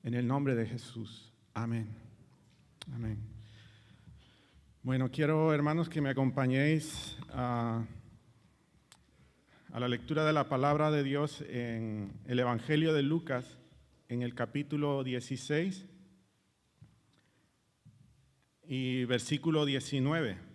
En el nombre de Jesús. Amén. Amén. Bueno, quiero, hermanos, que me acompañéis a la lectura de la palabra de Dios en el Evangelio de Lucas, en el capítulo 16 y versículo 19.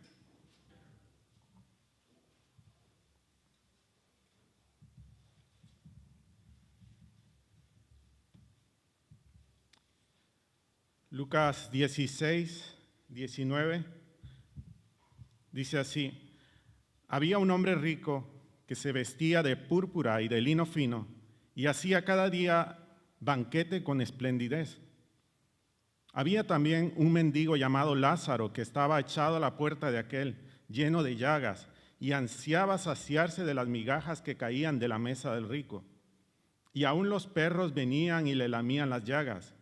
Lucas 16, 19, dice así: había un hombre rico que se vestía de púrpura y de lino fino y hacía cada día banquete con esplendidez. Había también un mendigo llamado Lázaro que estaba echado a la puerta de aquel, lleno de llagas, y ansiaba saciarse de las migajas que caían de la mesa del rico. Y aún los perros venían y le lamían las llagas.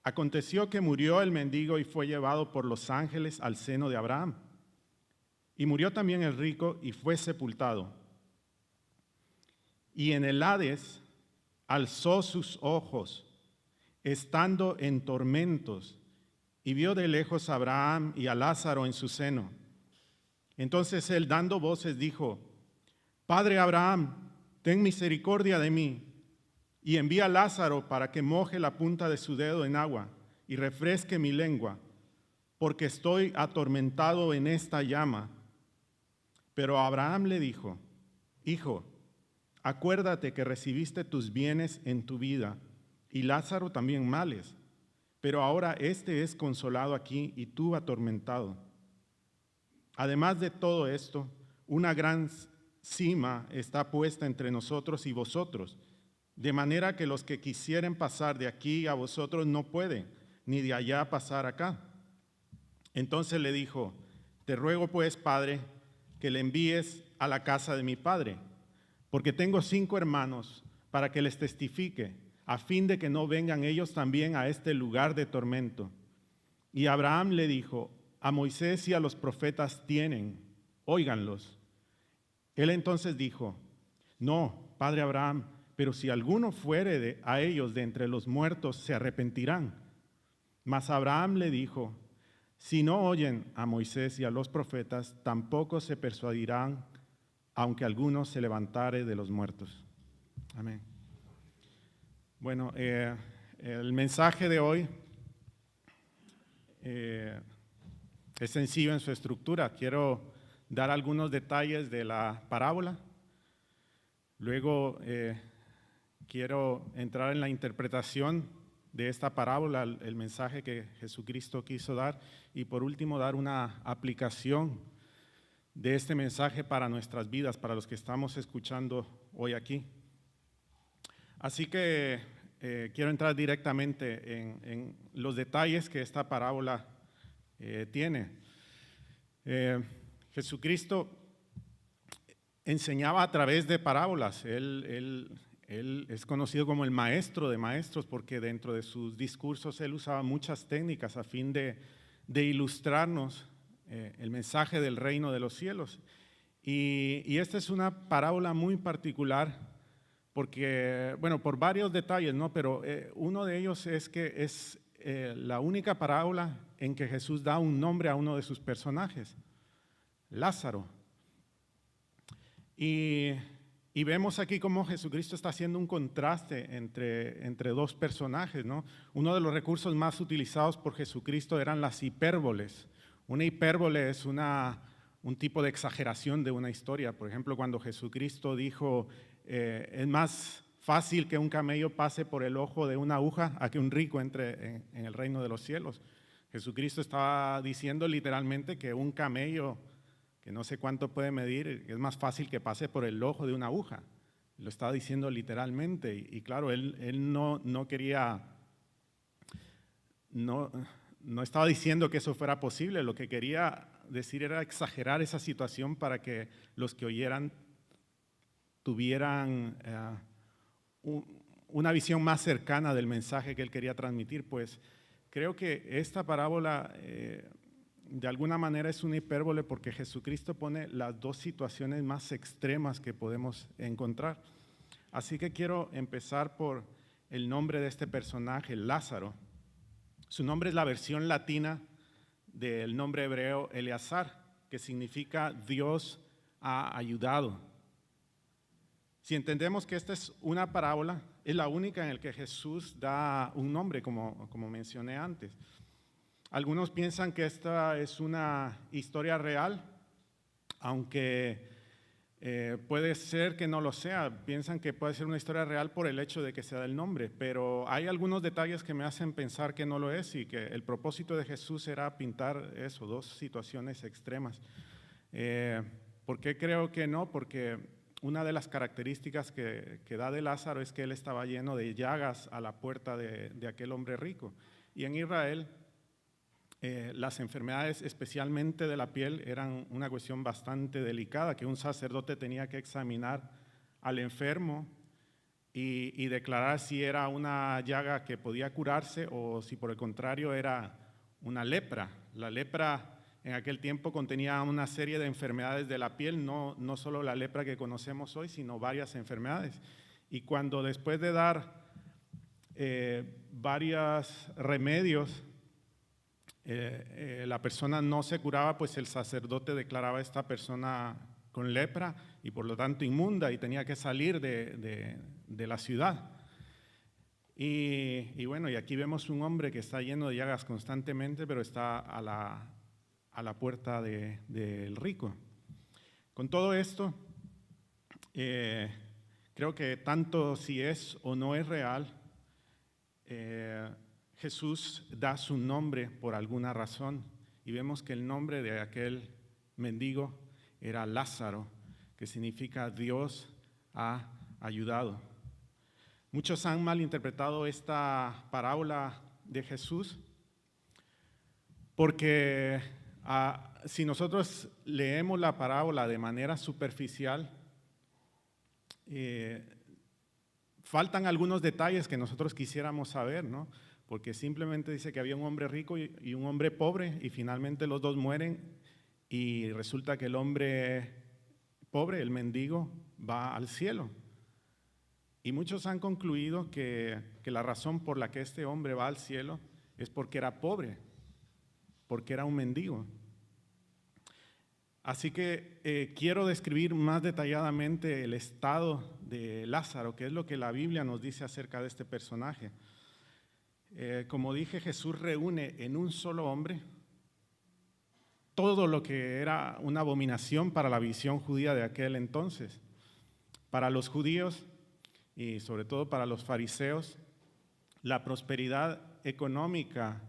Aconteció que murió el mendigo y fue llevado por los ángeles al seno de Abraham. Y murió también el rico y fue sepultado. Y en el Hades alzó sus ojos, estando en tormentos, y vio de lejos a Abraham y a Lázaro en su seno. Entonces él, dando voces, dijo: Padre Abraham, ten misericordia de mí, y envía a Lázaro para que moje la punta de su dedo en agua y refresque mi lengua, porque estoy atormentado en esta llama. Pero Abraham le dijo: Hijo, acuérdate que recibiste tus bienes en tu vida, y Lázaro también males, pero ahora éste es consolado aquí y tú atormentado. Además de todo esto, una gran sima está puesta entre nosotros y vosotros, de manera que los que quisieren pasar de aquí a vosotros no pueden, ni de allá pasar acá. Entonces le dijo: te ruego pues, Padre, que le envíes a la casa de mi padre, porque tengo 5 hermanos, para que les testifique, a fin de que no vengan ellos también a este lugar de tormento. Y Abraham le dijo: a Moisés y a los profetas tienen, óiganlos. Él entonces dijo: no, Padre Abraham, pero si alguno fuere a ellos de entre los muertos, se arrepentirán. Mas Abraham le dijo: si no oyen a Moisés y a los profetas, tampoco se persuadirán, aunque alguno se levantare de los muertos. Amén. Bueno, el mensaje de hoy es sencillo en su estructura. Quiero dar algunos detalles de la parábola. Luego quiero entrar en la interpretación de esta parábola, el mensaje que Jesucristo quiso dar, y por último dar una aplicación de este mensaje para nuestras vidas, para los que estamos escuchando hoy aquí. Así que quiero entrar directamente en los detalles que esta parábola tiene. Jesucristo enseñaba a través de parábolas. Él es conocido como el maestro de maestros porque dentro de sus discursos él usaba muchas técnicas a fin de ilustrarnos el mensaje del reino de los cielos. Y esta es una parábola muy particular porque, bueno, por varios detalles, ¿no? Pero uno de ellos es que es la única parábola en que Jesús da un nombre a uno de sus personajes, Lázaro. Y vemos aquí cómo Jesucristo está haciendo un contraste entre dos personajes, ¿no? Uno de los recursos más utilizados por Jesucristo eran las hipérboles. Una hipérbole es un tipo de exageración de una historia. Por ejemplo, cuando Jesucristo dijo: es más fácil que un camello pase por el ojo de una aguja a que un rico entre en el reino de los cielos. Jesucristo estaba diciendo literalmente que un camello, que no sé cuánto puede medir, es más fácil que pase por el ojo de una aguja. Lo estaba diciendo literalmente. Y claro, él no quería, no estaba diciendo que eso fuera posible. Lo que quería decir era exagerar esa situación para que los que oyeran tuvieran una visión más cercana del mensaje que él quería transmitir. Pues creo que esta parábola de alguna manera es una hipérbole porque Jesucristo pone las dos situaciones más extremas que podemos encontrar. Así que quiero empezar por el nombre de este personaje, Lázaro. Su nombre es la versión latina del nombre hebreo Eleazar, que significa Dios ha ayudado. Si entendemos que esta es una parábola, es la única en la que Jesús da un nombre, como mencioné antes. Algunos piensan que esta es una historia real, aunque puede ser que no lo sea. Piensan que puede ser una historia real por el hecho de que sea del nombre, pero hay algunos detalles que me hacen pensar que no lo es y que el propósito de Jesús era pintar eso, dos situaciones extremas. ¿Por qué creo que no? Porque una de las características que da de Lázaro es que él estaba lleno de llagas a la puerta de aquel hombre rico. Y en Israel las enfermedades, especialmente de la piel, eran una cuestión bastante delicada, que un sacerdote tenía que examinar al enfermo y declarar si era una llaga que podía curarse o si por el contrario era una lepra. La lepra en aquel tiempo contenía una serie de enfermedades de la piel, no solo la lepra que conocemos hoy, sino varias enfermedades. Y cuando después de dar varios remedios, la persona no se curaba, pues el sacerdote declaraba a esta persona con lepra y por lo tanto inmunda y tenía que salir de la ciudad. Y bueno, y aquí vemos un hombre que está lleno de llagas constantemente, pero está a la puerta del rico. Con todo esto, creo que tanto si es o no es real, Jesús da su nombre por alguna razón y vemos que el nombre de aquel mendigo era Lázaro, que significa Dios ha ayudado. Muchos han malinterpretado esta parábola de Jesús porque si nosotros leemos la parábola de manera superficial, faltan algunos detalles que nosotros quisiéramos saber, ¿no? Porque simplemente dice que había un hombre rico y un hombre pobre y finalmente los dos mueren y resulta que el hombre pobre, el mendigo, va al cielo. Y muchos han concluido que la razón por la que este hombre va al cielo es porque era pobre, porque era un mendigo. Así que quiero describir más detalladamente el estado de Lázaro, que es lo que la Biblia nos dice acerca de este personaje. Como dije, Jesús reúne en un solo hombre todo lo que era una abominación para la visión judía de aquel entonces. Para los judíos y sobre todo para los fariseos, la prosperidad económica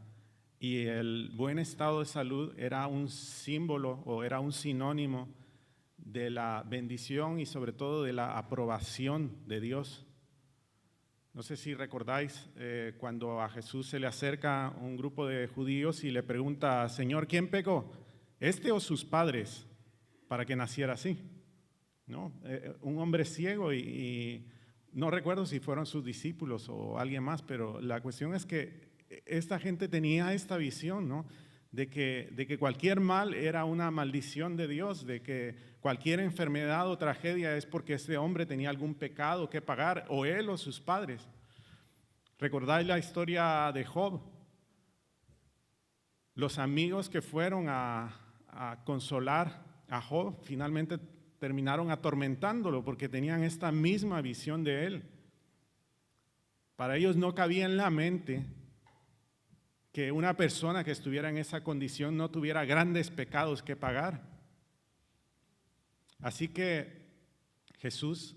y el buen estado de salud era un símbolo o era un sinónimo de la bendición y sobre todo de la aprobación de Dios. No sé si recordáis cuando a Jesús se le acerca un grupo de judíos y le pregunta, Señor, ¿quién pecó? ¿Este o sus padres para que naciera así? ¿No? Un hombre ciego y no recuerdo si fueron sus discípulos o alguien más, pero la cuestión es que esta gente tenía esta visión, ¿no? De que cualquier mal era una maldición de Dios, de que cualquier enfermedad o tragedia es porque este hombre tenía algún pecado que pagar, o él o sus padres. ¿Recordáis la historia de Job? Los amigos que fueron a consolar a Job finalmente terminaron atormentándolo porque tenían esta misma visión de él. Para ellos no cabía en la mente que una persona que estuviera en esa condición no tuviera grandes pecados que pagar. Así que Jesús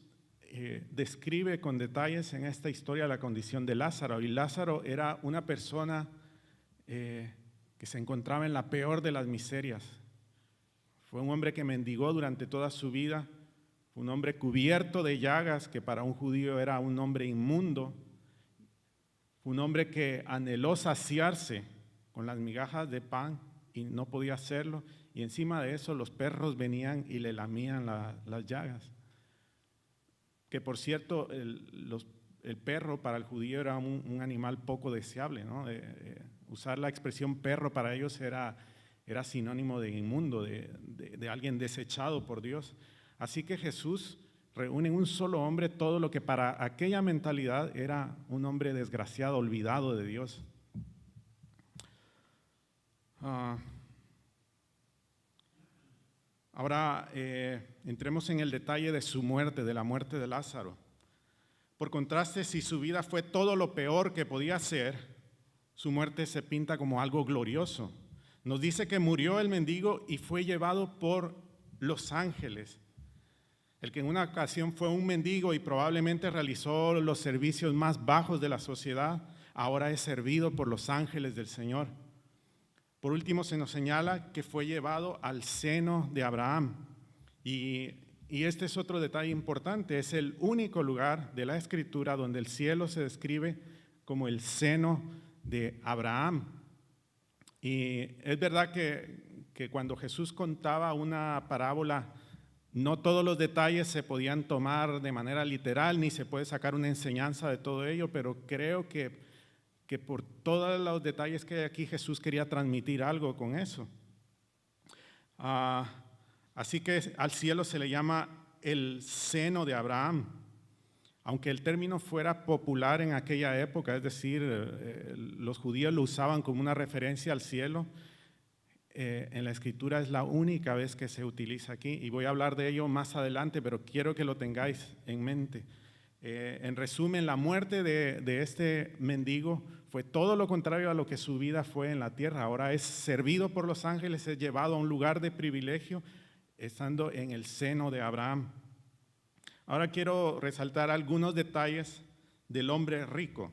describe con detalles en esta historia la condición de Lázaro. Y Lázaro era una persona que se encontraba en la peor de las miserias. Fue un hombre que mendigó durante toda su vida, fue un hombre cubierto de llagas, que para un judío era un hombre inmundo. Un hombre que anheló saciarse con las migajas de pan y no podía hacerlo, y encima de eso los perros venían y le lamían las llagas. Que por cierto, el perro para el judío era un animal poco deseable, ¿no? Usar la expresión perro para ellos era sinónimo de inmundo, de alguien desechado por Dios. Así que Jesús reúne en un solo hombre todo lo que para aquella mentalidad era un hombre desgraciado, olvidado de Dios. Ahora entremos en el detalle de su muerte, de la muerte de Lázaro. Por contraste, si su vida fue todo lo peor que podía ser, su muerte se pinta como algo glorioso. Nos dice que murió el mendigo y fue llevado por los ángeles. El que en una ocasión fue un mendigo y probablemente realizó los servicios más bajos de la sociedad, ahora es servido por los ángeles del Señor. Por último, se nos señala que fue llevado al seno de Abraham. Y este es otro detalle importante, es el único lugar de la Escritura donde el cielo se describe como el seno de Abraham. Y es verdad que cuando Jesús contaba una parábola, no todos los detalles se podían tomar de manera literal, ni se puede sacar una enseñanza de todo ello, pero creo que por todos los detalles que hay aquí, Jesús quería transmitir algo con eso. Así que al cielo se le llama el seno de Abraham. Aunque el término fuera popular en aquella época, es decir, los judíos lo usaban como una referencia al cielo, en la Escritura es la única vez que se utiliza aquí, y voy a hablar de ello más adelante, pero quiero que lo tengáis en mente. En resumen, la muerte de este mendigo fue todo lo contrario a lo que su vida fue en la tierra. Ahora es servido por los ángeles, es llevado a un lugar de privilegio, estando en el seno de Abraham. Ahora quiero resaltar algunos detalles del hombre rico.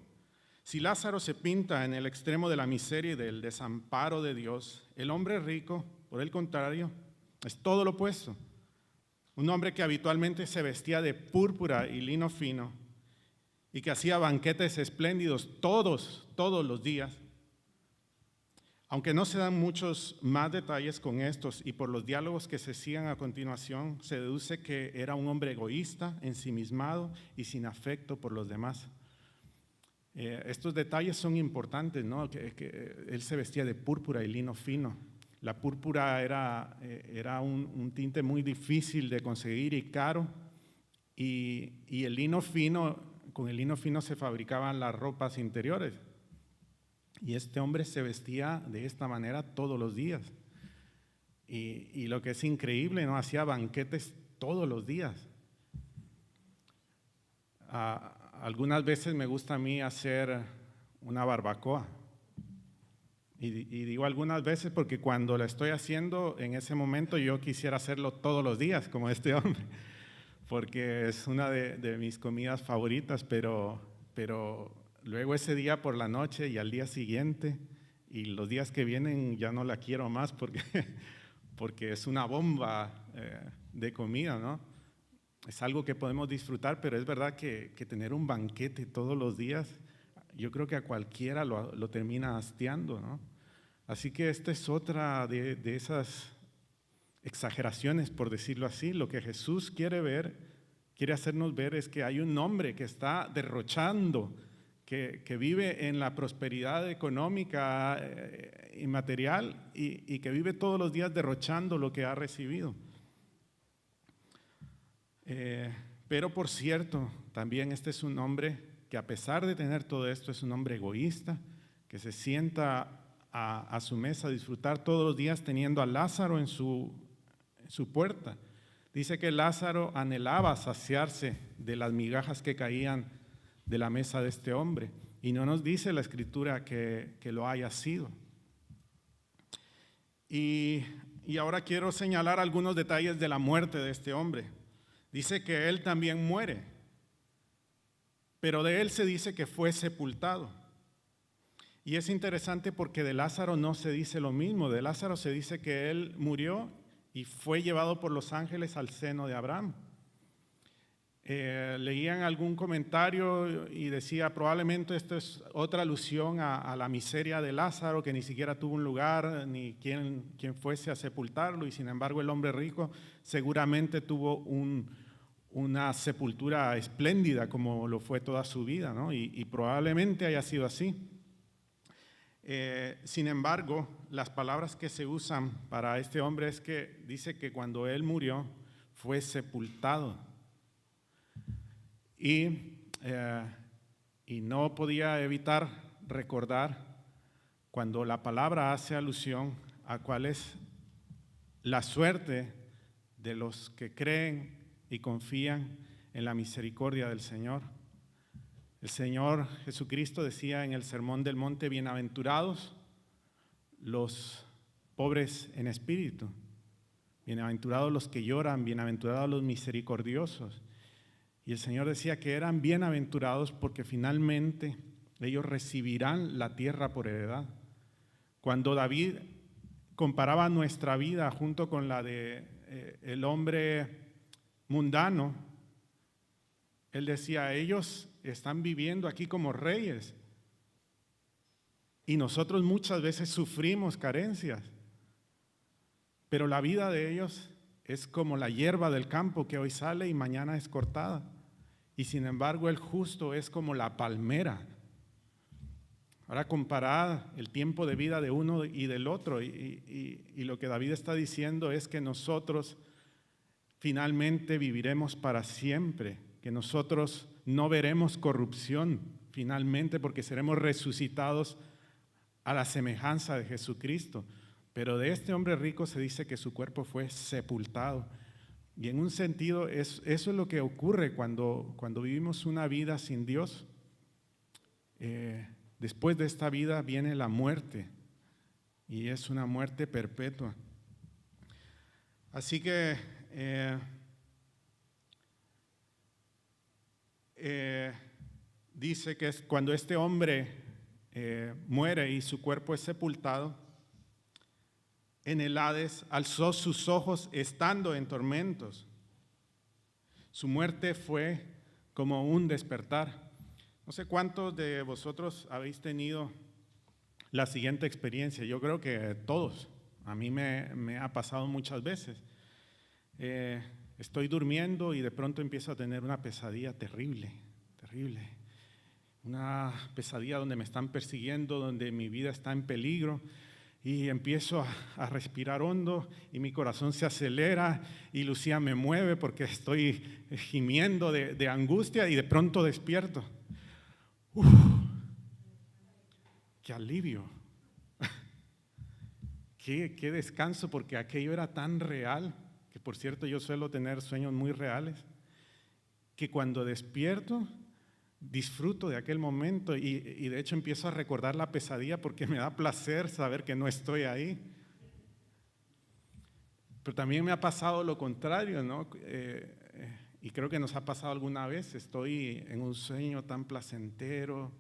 Si Lázaro se pinta en el extremo de la miseria y del desamparo de Dios, el hombre rico, por el contrario, es todo lo opuesto. Un hombre que habitualmente se vestía de púrpura y lino fino y que hacía banquetes espléndidos todos los días. Aunque no se dan muchos más detalles con estos y por los diálogos que se sigan a continuación, se deduce que era un hombre egoísta, ensimismado y sin afecto por los demás. Estos detalles son importantes, ¿no? Que él se vestía de púrpura y lino fino. La púrpura era un tinte muy difícil de conseguir y caro, y el lino fino, con el lino fino se fabricaban las ropas interiores. Y este hombre se vestía de esta manera todos los días. Y lo que es increíble, ¿no? Hacía banquetes todos los días. Algunas veces me gusta a mí hacer una barbacoa. Y digo algunas veces porque cuando la estoy haciendo, en ese momento yo quisiera hacerlo todos los días, como este hombre, porque es una de mis comidas favoritas, pero luego ese día por la noche y al día siguiente y los días que vienen ya no la quiero más porque es una bomba de comida, ¿no? Es algo que podemos disfrutar, pero es verdad que tener un banquete todos los días, yo creo que a cualquiera lo termina hastiando, ¿no? Así que esta es otra de esas exageraciones, por decirlo así. Lo que Jesús quiere hacernos ver es que hay un hombre que está derrochando, que vive en la prosperidad económica y material y que vive todos los días derrochando lo que ha recibido. Pero por cierto, también este es un hombre que a pesar de tener todo esto es un hombre egoísta, que se sienta a su mesa a disfrutar todos los días teniendo a Lázaro en su puerta. Dice que Lázaro anhelaba saciarse de las migajas que caían de la mesa de este hombre, y no nos dice la Escritura que lo haya sido. Y ahora quiero señalar algunos detalles de la muerte de este hombre. Dice que él también muere, pero de él se dice que fue sepultado. Y es interesante porque de Lázaro no se dice lo mismo. De Lázaro se dice que él murió y fue llevado por los ángeles al seno de Abraham. Leían algún comentario y decía probablemente esto es otra alusión a la miseria de Lázaro, que ni siquiera tuvo un lugar ni quien fuese a sepultarlo, y sin embargo el hombre rico seguramente tuvo una sepultura espléndida como lo fue toda su vida, ¿no? Y probablemente haya sido así. Sin embargo, las palabras que se usan para este hombre es que dice que cuando él murió fue sepultado. Y no podía evitar recordar cuando la palabra hace alusión a cuál es la suerte de los que creen y confían en la misericordia del Señor. El Señor Jesucristo decía en el Sermón del Monte: bienaventurados los pobres en espíritu, bienaventurados los que lloran, bienaventurados los misericordiosos. Y el Señor decía que eran bienaventurados porque finalmente ellos recibirán la tierra por heredad. Cuando David comparaba nuestra vida junto con la de el hombre mundano, él decía: ellos están viviendo aquí como reyes y nosotros muchas veces sufrimos carencias, pero la vida de ellos es como la hierba del campo que hoy sale y mañana es cortada. Y sin embargo el justo es como la palmera. Ahora comparad el tiempo de vida de uno y del otro, y lo que David está diciendo es que nosotros finalmente viviremos para siempre, que nosotros no veremos corrupción finalmente porque seremos resucitados a la semejanza de Jesucristo. Pero de este hombre rico se dice que su cuerpo fue sepultado. Y en un sentido eso es lo que ocurre cuando vivimos una vida sin Dios. Después de esta vida viene la muerte, y es una muerte perpetua. Así que dice que es cuando este hombre muere y su cuerpo es sepultado, en el Hades alzó sus ojos estando en tormentos. Su muerte fue como un despertar. No sé cuántos de vosotros habéis tenido la siguiente experiencia. Yo creo que todos. A mí me ha pasado muchas veces. Estoy durmiendo y de pronto empiezo a tener una pesadilla terrible. Una pesadilla donde me están persiguiendo, donde mi vida está en peligro. Y empiezo a respirar hondo y mi corazón se acelera y Lucía me mueve porque estoy gimiendo de angustia, y de pronto despierto. ¡Uf! ¡Qué alivio! ¡Qué descanso! Porque aquello era tan real, que por cierto yo suelo tener sueños muy reales, que cuando despierto disfruto de aquel momento y de hecho empiezo a recordar la pesadilla porque me da placer saber que no estoy ahí. Pero también me ha pasado lo contrario, ¿no? Y creo que nos ha pasado alguna vez. Estoy en un sueño tan placentero,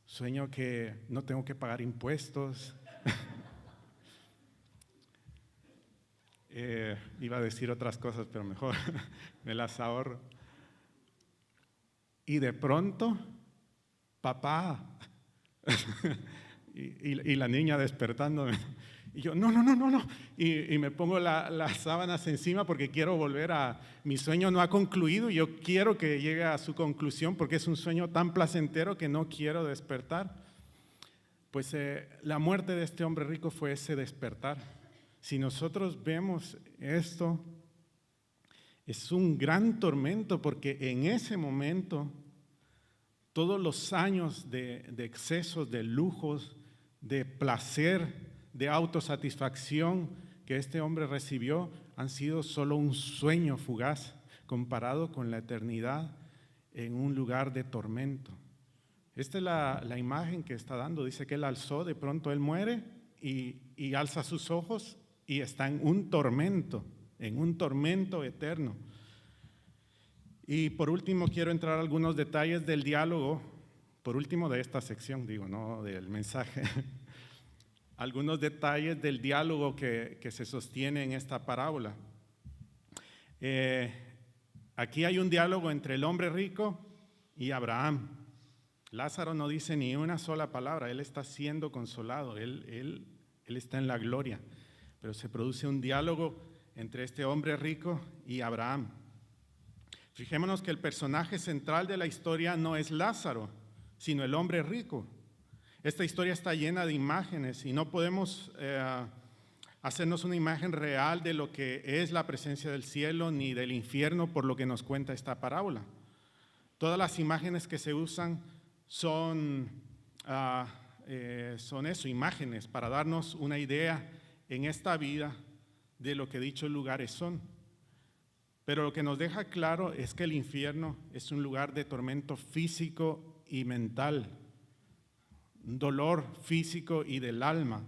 sueño que no tengo que pagar impuestos. Iba a decir otras cosas, pero mejor me las ahorro. Y de pronto, papá, y la niña despertándome. Y yo, no. Y me pongo las sábanas encima porque quiero volver mi sueño no ha concluido y yo quiero que llegue a su conclusión porque es un sueño tan placentero que no quiero despertar. Pues la muerte de este hombre rico fue ese despertar. Si nosotros vemos esto, es un gran tormento porque en ese momento todos los años de excesos, de lujos, de placer, de autosatisfacción que este hombre recibió han sido solo un sueño fugaz comparado con la eternidad en un lugar de tormento. Esta es la imagen que está dando. Dice que él alzó, de pronto él muere y alza sus ojos y está en un tormento eterno. Y por último quiero entrar a algunos detalles del diálogo, por último de esta sección, no del mensaje. Algunos detalles del diálogo que se sostiene en esta parábola. Aquí hay un diálogo entre el hombre rico y Abraham. Lázaro no dice ni una sola palabra, él está siendo consolado, él está en la gloria. Pero se produce un diálogo entre este hombre rico y Abraham. Fijémonos que el personaje central de la historia no es Lázaro, sino el hombre rico. Esta historia está llena de imágenes y no podemos hacernos una imagen real de lo que es la presencia del cielo ni del infierno por lo que nos cuenta esta parábola. Todas las imágenes que se usan son eso, imágenes para darnos una idea en esta vida de lo que dichos lugares son. Pero lo que nos deja claro es que el infierno es un lugar de tormento físico y mental, un dolor físico y del alma.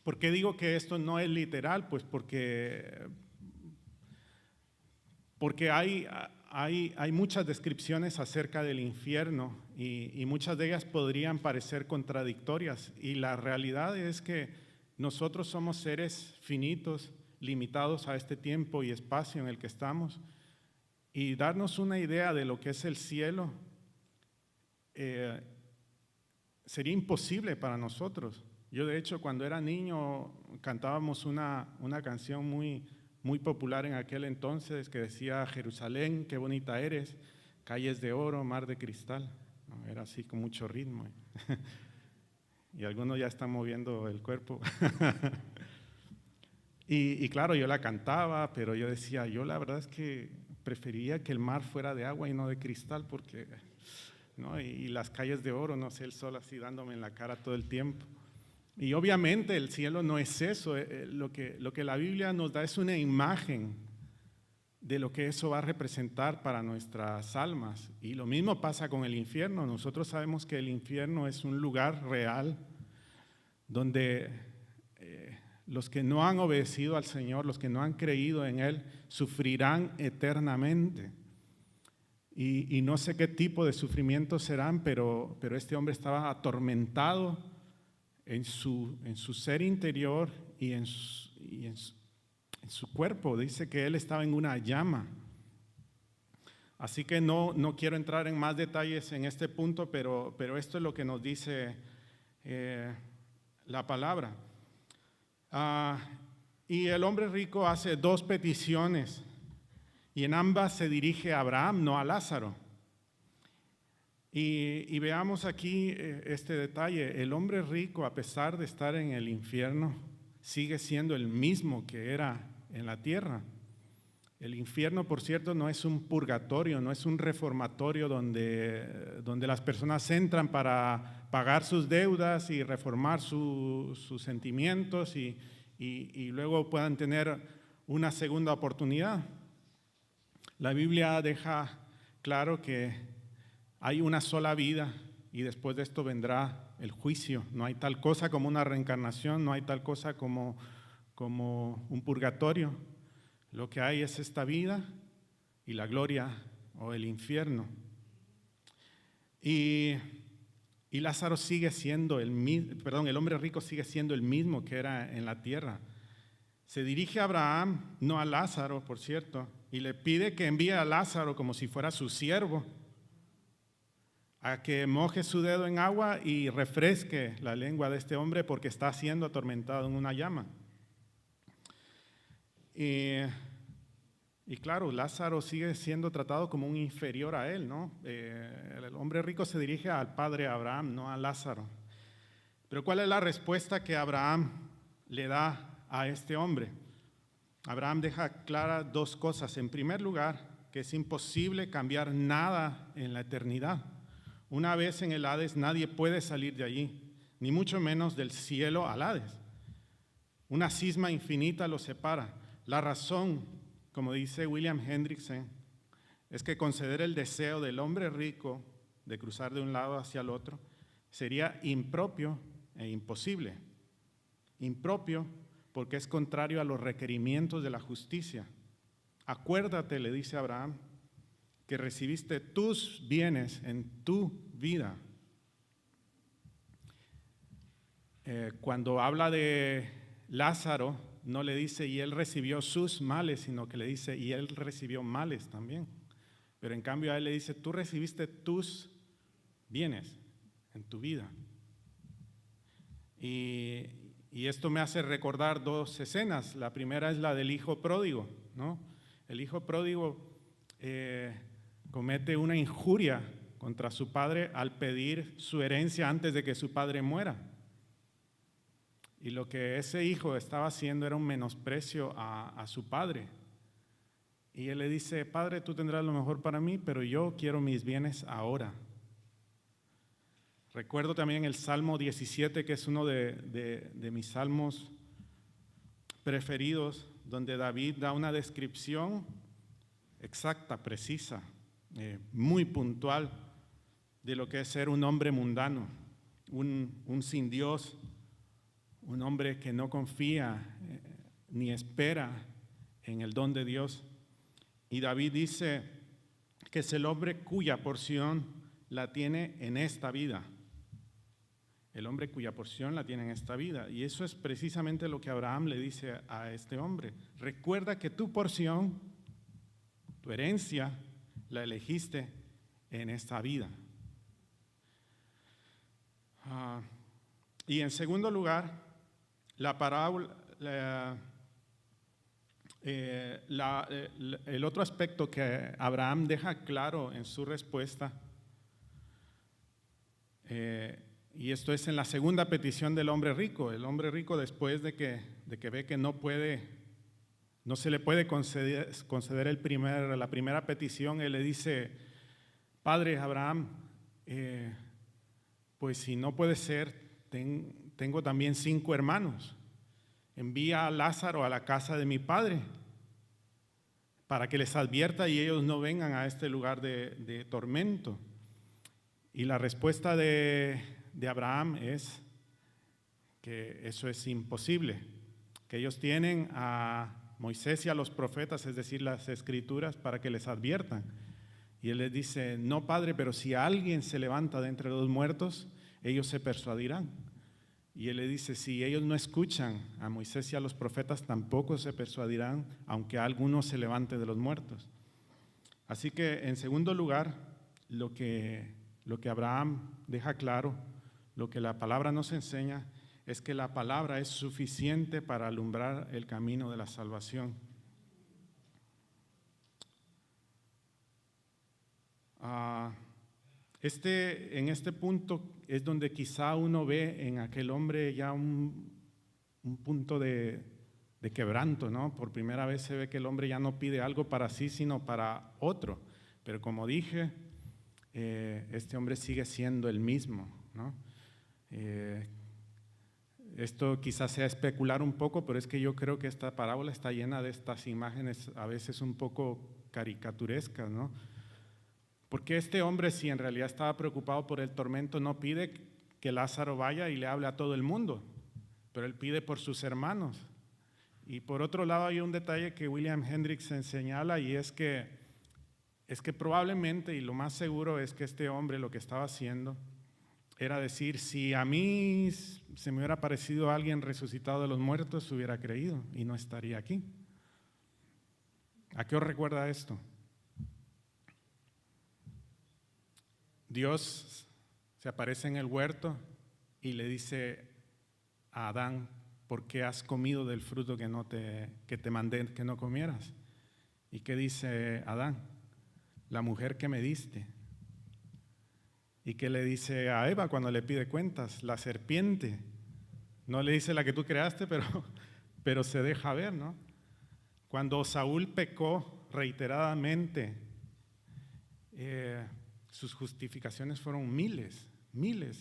¿Por qué digo que esto no es literal? Pues porque hay muchas descripciones acerca del infierno y muchas de ellas podrían parecer contradictorias. Y la realidad es que nosotros somos seres finitos, limitados a este tiempo y espacio en el que estamos. Y darnos una idea de lo que es el cielo sería imposible para nosotros. Yo, de hecho, cuando era niño cantábamos una canción muy popular en aquel entonces que decía: Jerusalén, qué bonita eres, calles de oro, mar de cristal. No, era así con mucho ritmo. Y algunos ya están moviendo el cuerpo. Y claro, yo la cantaba, pero yo decía, yo la verdad es que prefería que el mar fuera de agua y no de cristal, porque, ¿no? Y las calles de oro, no sé, el sol así dándome en la cara todo el tiempo. Y obviamente el cielo no es eso. Lo que la Biblia nos da es una imagen de lo que eso va a representar para nuestras almas. Y lo mismo pasa con el infierno. Nosotros sabemos que el infierno es un lugar real donde los que no han obedecido al Señor, los que no han creído en Él, sufrirán eternamente. Y no sé qué tipo de sufrimientos serán, pero este hombre estaba atormentado en su ser interior y en su cuerpo. Dice que él estaba en una llama. Así que no quiero entrar en más detalles en este punto, pero esto es lo que nos dice la palabra. Y el hombre rico hace dos peticiones, y en ambas se dirige a Abraham, no a Lázaro. Y veamos aquí este detalle. El hombre rico, a pesar de estar en el infierno, sigue siendo el mismo que era en la tierra. El infierno, por cierto, no es un purgatorio, no es un reformatorio donde las personas entran para pagar sus deudas y reformar sus sentimientos y luego puedan tener una segunda oportunidad. La Biblia deja claro que hay una sola vida y después de esto vendrá el juicio. No hay tal cosa como una reencarnación, no hay tal cosa como un purgatorio. Lo que hay es esta vida y la gloria o el infierno. Y Lázaro sigue siendo el hombre rico sigue siendo el mismo que era en la tierra. Se dirige a Abraham, no a Lázaro, por cierto, y le pide que envíe a Lázaro como si fuera su siervo, a que moje su dedo en agua y refresque la lengua de este hombre porque está siendo atormentado en una llama. Y claro, Lázaro sigue siendo tratado como un inferior a él, ¿no? El hombre rico se dirige al padre Abraham, no a Lázaro. Pero ¿cuál es la respuesta que Abraham le da a este hombre? Abraham deja claras dos cosas. En primer lugar, que es imposible cambiar nada en la eternidad. Una vez en el Hades, nadie puede salir de allí, ni mucho menos del cielo al Hades. Una cisma infinita los separa. La razón, como dice William Hendrickson, es que conceder el deseo del hombre rico de cruzar de un lado hacia el otro sería impropio e imposible. Impropio porque es contrario a los requerimientos de la justicia. Acuérdate, le dice Abraham, que recibiste tus bienes en tu vida. Cuando habla de Lázaro, no le dice y él recibió sus males, sino que le dice y él recibió males también. Pero en cambio a él le dice, tú recibiste tus bienes en tu vida. Y esto me hace recordar dos escenas. La primera es la del hijo pródigo, ¿no? El hijo pródigo comete una injuria contra su padre al pedir su herencia antes de que su padre muera. Y lo que ese hijo estaba haciendo era un menosprecio a su padre. Y él le dice, Padre, tú tendrás lo mejor para mí, pero yo quiero mis bienes ahora. Recuerdo también el Salmo 17, que es uno de mis salmos preferidos, donde David da una descripción exacta, precisa, muy puntual de lo que es ser un hombre mundano, un sin Dios, un hombre que no confía ni espera en el don de Dios. Y David dice que es el hombre cuya porción la tiene en esta vida. El hombre cuya porción la tiene en esta vida. Y eso es precisamente lo que Abraham le dice a este hombre. Recuerda que tu porción, tu herencia, la elegiste en esta vida. Y en segundo lugar, la parábola, el otro aspecto que Abraham deja claro en su respuesta, y esto es en la segunda petición del hombre rico. El hombre rico, después de que ve que no se le puede conceder la primera petición, él le dice, Padre Abraham, pues si no puede ser, tengo también 5 hermanos. Envía a Lázaro a la casa de mi padre para que les advierta y ellos no vengan a este lugar de tormento. Y la respuesta de Abraham es que eso es imposible, que ellos tienen a Moisés y a los profetas, es decir, las escrituras, para que les adviertan. Y él les dice, no, Padre, pero si alguien se levanta de entre los muertos, ellos se persuadirán. Y él le dice, si ellos no escuchan a Moisés y a los profetas, tampoco se persuadirán, aunque alguno se levante de los muertos. Así que, en segundo lugar, lo que Abraham deja claro, lo que la palabra nos enseña, es que la palabra es suficiente para alumbrar el camino de la salvación. En este punto es donde quizá uno ve en aquel hombre ya un punto de quebranto, ¿no? Por primera vez se ve que el hombre ya no pide algo para sí, sino para otro. Pero como dije, este hombre sigue siendo el mismo, ¿no? Esto quizás sea especular un poco, pero es que yo creo que esta parábola está llena de estas imágenes a veces un poco caricaturescas, ¿no? Porque este hombre, si en realidad estaba preocupado por el tormento, no pide que Lázaro vaya y le hable a todo el mundo, pero él pide por sus hermanos. Y por otro lado hay un detalle que William Hendricks señala, y es que probablemente, y lo más seguro es que este hombre lo que estaba haciendo era decir, si a mí se me hubiera aparecido alguien resucitado de los muertos, hubiera creído y no estaría aquí. ¿A qué os recuerda esto? Dios se aparece en el huerto y le dice a Adán, ¿por qué has comido del fruto que te mandé que no comieras? ¿Y qué dice Adán? La mujer que me diste. ¿Y qué le dice a Eva cuando le pide cuentas? La serpiente. No le dice la que tú creaste, pero se deja ver, ¿no? Cuando Saúl pecó reiteradamente, sus justificaciones fueron miles,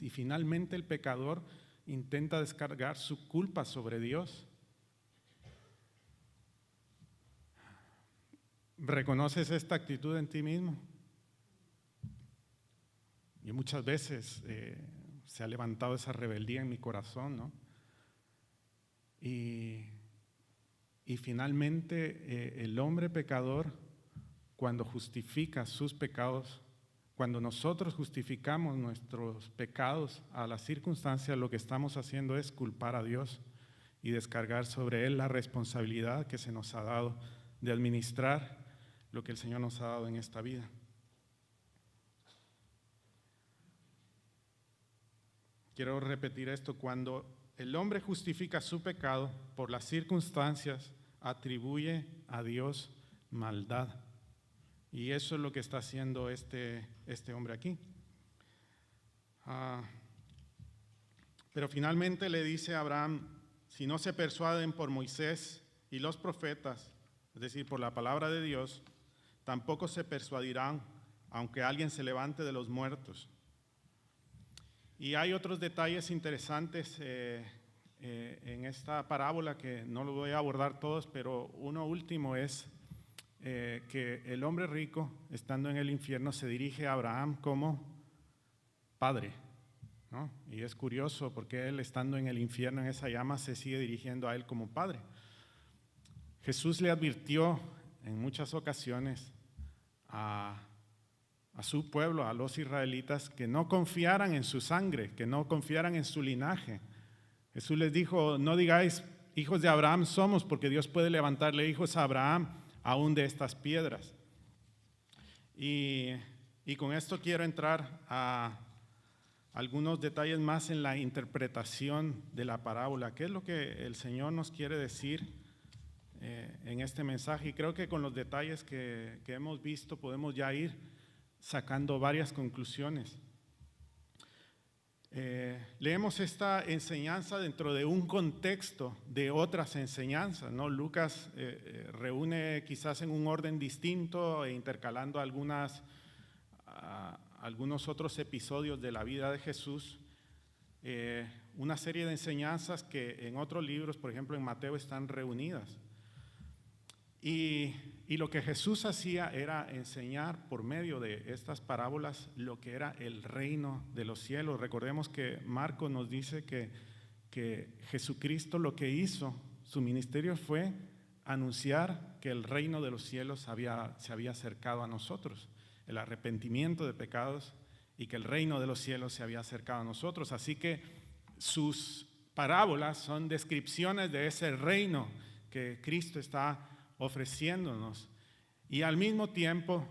y finalmente el pecador intenta descargar su culpa sobre Dios. ¿Reconoces esta actitud en ti mismo? Y muchas veces se ha levantado esa rebeldía en mi corazón, ¿no? Y finalmente el hombre pecador, cuando justifica sus pecados, cuando nosotros justificamos nuestros pecados a las circunstancias, lo que estamos haciendo es culpar a Dios y descargar sobre Él la responsabilidad que se nos ha dado de administrar lo que el Señor nos ha dado en esta vida. Quiero repetir esto: cuando el hombre justifica su pecado por las circunstancias, atribuye a Dios maldad. Y eso es lo que está haciendo este hombre aquí. Pero finalmente le dice a Abraham, si no se persuaden por Moisés y los profetas, es decir, por la palabra de Dios, tampoco se persuadirán, aunque alguien se levante de los muertos. Y hay otros detalles interesantes en esta parábola que no los voy a abordar todos, pero uno último es que el hombre rico, estando en el infierno, se dirige a Abraham como padre, ¿no? Y es curioso porque él, estando en el infierno, en esa llama, se sigue dirigiendo a él como padre. Jesús le advirtió en muchas ocasiones a su pueblo, a los israelitas, que no confiaran en su sangre, que no confiaran en su linaje. Jesús les dijo: no digáis hijos de Abraham somos, porque Dios puede levantarle hijos a Abraham aún de estas piedras. Y con esto quiero entrar a algunos detalles más en la interpretación de la parábola. ¿Qué es lo que el Señor nos quiere decir en este mensaje? Y creo que con los detalles que hemos visto podemos ya ir sacando varias conclusiones. Leemos esta enseñanza dentro de un contexto de otras enseñanzas, ¿no? Lucas reúne quizás en un orden distinto e intercalando algunos otros episodios de la vida de Jesús, una serie de enseñanzas que en otros libros, por ejemplo en Mateo, están reunidas. Y lo que Jesús hacía era enseñar por medio de estas parábolas lo que era el reino de los cielos. Recordemos que Marcos nos dice que Jesucristo lo que hizo, su ministerio fue anunciar que el reino de los cielos se había acercado a nosotros, el arrepentimiento de pecados, y que el reino de los cielos se había acercado a nosotros. Así que sus parábolas son descripciones de ese reino que Cristo está ofreciéndonos, y al mismo tiempo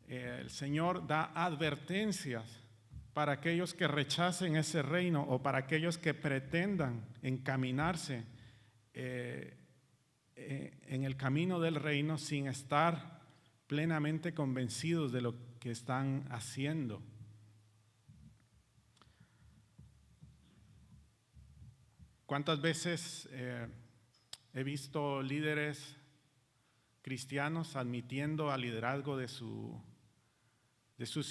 el Señor da advertencias para aquellos que rechacen ese reino o para aquellos que pretendan encaminarse en el camino del reino sin estar plenamente convencidos de lo que están haciendo. ¿Cuántas veces he visto líderes cristianos admitiendo al liderazgo de sus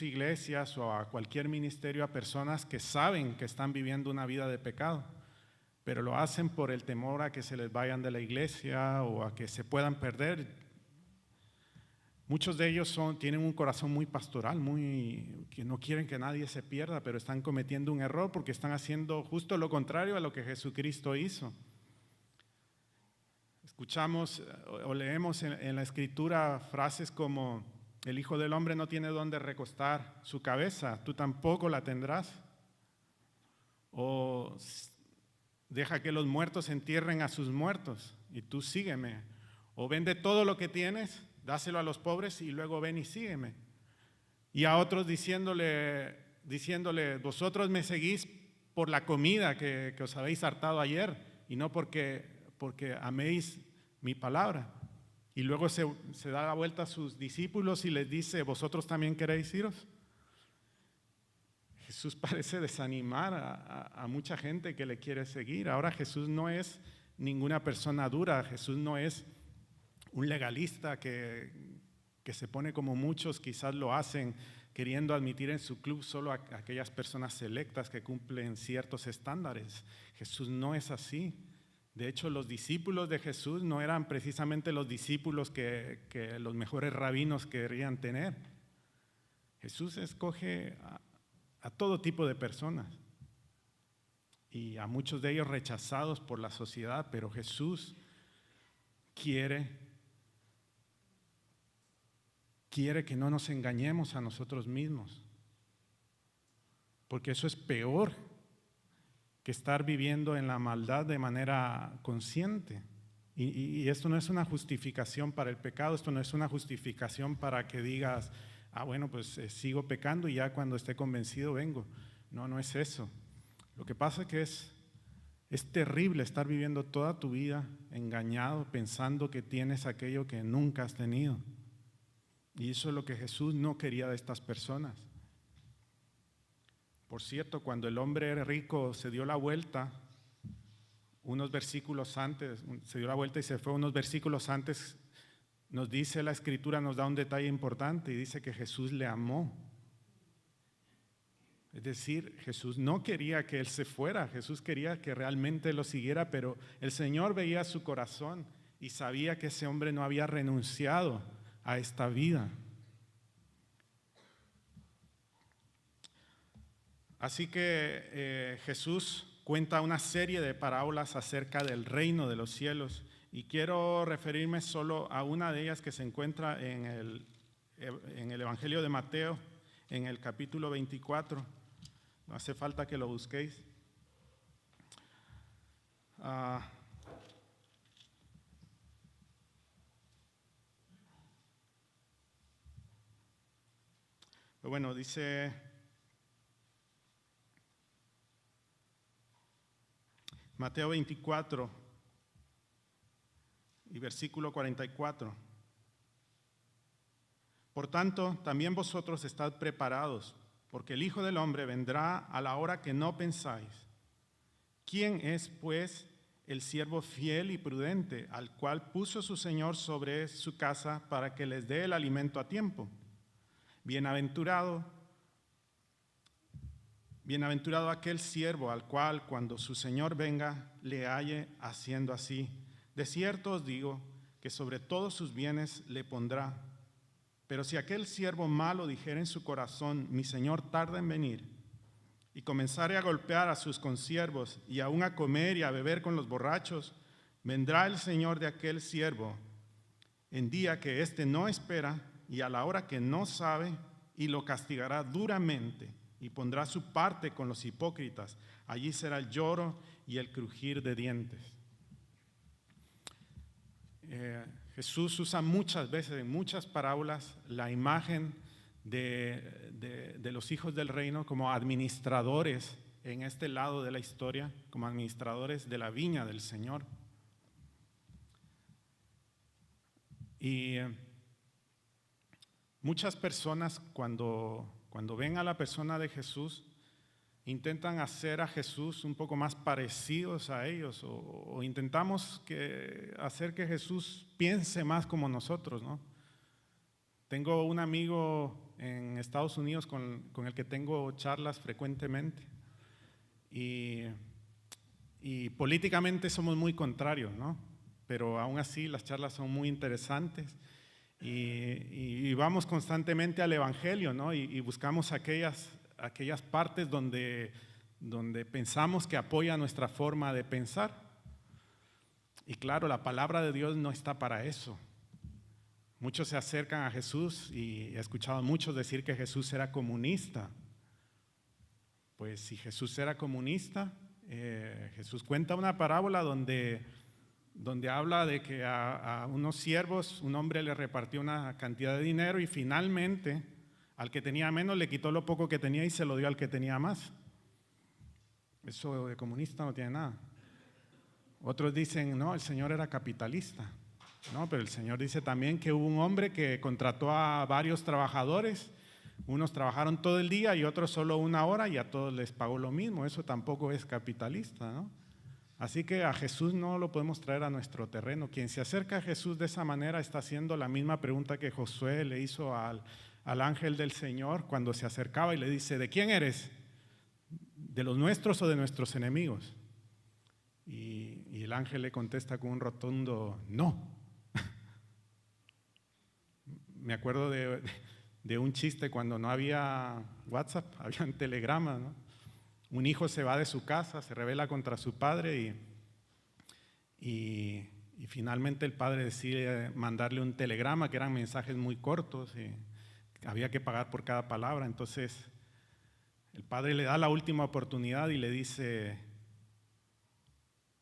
iglesias o a cualquier ministerio a personas que saben que están viviendo una vida de pecado, pero lo hacen por el temor a que se les vayan de la iglesia o a que se puedan perder? Muchos de ellos tienen un corazón muy pastoral, que no quieren que nadie se pierda, pero están cometiendo un error porque están haciendo justo lo contrario a lo que Jesucristo hizo. Escuchamos o leemos en la Escritura frases como: el Hijo del Hombre no tiene dónde recostar su cabeza, tú tampoco la tendrás. O deja que los muertos entierren a sus muertos y tú sígueme. O vende todo lo que tienes, dáselo a los pobres y luego ven y sígueme. Y a otros diciéndole, vosotros me seguís por la comida que os habéis hartado ayer y no porque améis mi palabra. Y luego se da la vuelta a sus discípulos y les dice: ¿vosotros también queréis iros? Jesús parece desanimar a mucha gente que le quiere seguir. Ahora Jesús no es ninguna persona dura, Jesús no es un legalista que se pone como muchos quizás lo hacen, queriendo admitir en su club solo a aquellas personas selectas que cumplen ciertos estándares. Jesús no es así. De hecho, los discípulos de Jesús no eran precisamente los discípulos que los mejores rabinos querían tener. Jesús escoge a todo tipo de personas y a muchos de ellos rechazados por la sociedad, pero Jesús quiere que no nos engañemos a nosotros mismos, porque eso es peor que estar viviendo en la maldad de manera consciente. Y esto no es una justificación para el pecado, esto no es una justificación para que digas: bueno, pues sigo pecando y ya cuando esté convencido vengo. No es eso. Lo que pasa es que es terrible estar viviendo toda tu vida engañado, pensando que tienes aquello que nunca has tenido. Y eso es lo que Jesús no quería de estas personas. Por cierto, cuando el hombre rico se dio la vuelta, unos versículos antes, se dio la vuelta y se fue unos versículos antes, nos dice la Escritura, nos da un detalle importante y dice que Jesús le amó. Es decir, Jesús no quería que él se fuera, Jesús quería que realmente lo siguiera, pero el Señor veía su corazón y sabía que ese hombre no había renunciado a esta vida. Así que Jesús cuenta una serie de parábolas acerca del reino de los cielos y quiero referirme solo a una de ellas que se encuentra en el Evangelio de Mateo, en el capítulo 24. No hace falta que lo busquéis. Pero bueno, dice Mateo 24 y versículo 44. Por tanto, también vosotros estad preparados, porque el Hijo del Hombre vendrá a la hora que no pensáis. ¿Quién es, pues, el siervo fiel y prudente, al cual puso su Señor sobre su casa para que les dé el alimento a tiempo? Bienaventurado aquel siervo al cual, cuando su Señor venga, le halle haciendo así. De cierto os digo que sobre todos sus bienes le pondrá. Pero si aquel siervo malo dijera en su corazón, mi Señor tarda en venir, y comenzare a golpear a sus consiervos, y aún a comer y a beber con los borrachos, vendrá el Señor de aquel siervo en día que éste no espera y a la hora que no sabe, y lo castigará duramente, y pondrá su parte con los hipócritas. Allí será el lloro y el crujir de dientes. Jesús usa muchas veces, en muchas parábolas, la imagen de los hijos del reino como administradores en este lado de la historia, como administradores de la viña del Señor. Y muchas personas cuando ven a la persona de Jesús, intentan hacer a Jesús un poco más parecidos a ellos o intentamos hacer que Jesús piense más como nosotros, ¿no? Tengo un amigo en Estados Unidos con el que tengo charlas frecuentemente y políticamente somos muy contrarios, ¿no? Pero aún así las charlas son muy interesantes y vamos constantemente al Evangelio, ¿no? Y buscamos aquellas partes donde pensamos que apoya nuestra forma de pensar. Y claro, la palabra de Dios no está para eso. Muchos se acercan a Jesús y he escuchado a muchos decir que Jesús era comunista. Pues si Jesús era comunista, Jesús cuenta una parábola donde habla de que a unos siervos un hombre le repartió una cantidad de dinero y finalmente al que tenía menos le quitó lo poco que tenía y se lo dio al que tenía más. Eso de comunista no tiene nada. Otros dicen, no, el Señor era capitalista. No, pero el Señor dice también que hubo un hombre que contrató a varios trabajadores. Unos trabajaron todo el día y otros solo una hora y a todos les pagó lo mismo. Eso tampoco es capitalista, ¿no? Así que a Jesús no lo podemos traer a nuestro terreno. Quien se acerca a Jesús de esa manera está haciendo la misma pregunta que Josué le hizo al ángel del Señor cuando se acercaba y le dice, ¿de quién eres? ¿De los nuestros o de nuestros enemigos? Y el ángel le contesta con un rotundo no. Me acuerdo de un chiste cuando no había WhatsApp, habían telegramas, ¿no? Un hijo se va de su casa, se rebela contra su padre y finalmente el padre decide mandarle un telegrama, que eran mensajes muy cortos y había que pagar por cada palabra. Entonces el padre le da la última oportunidad y le dice,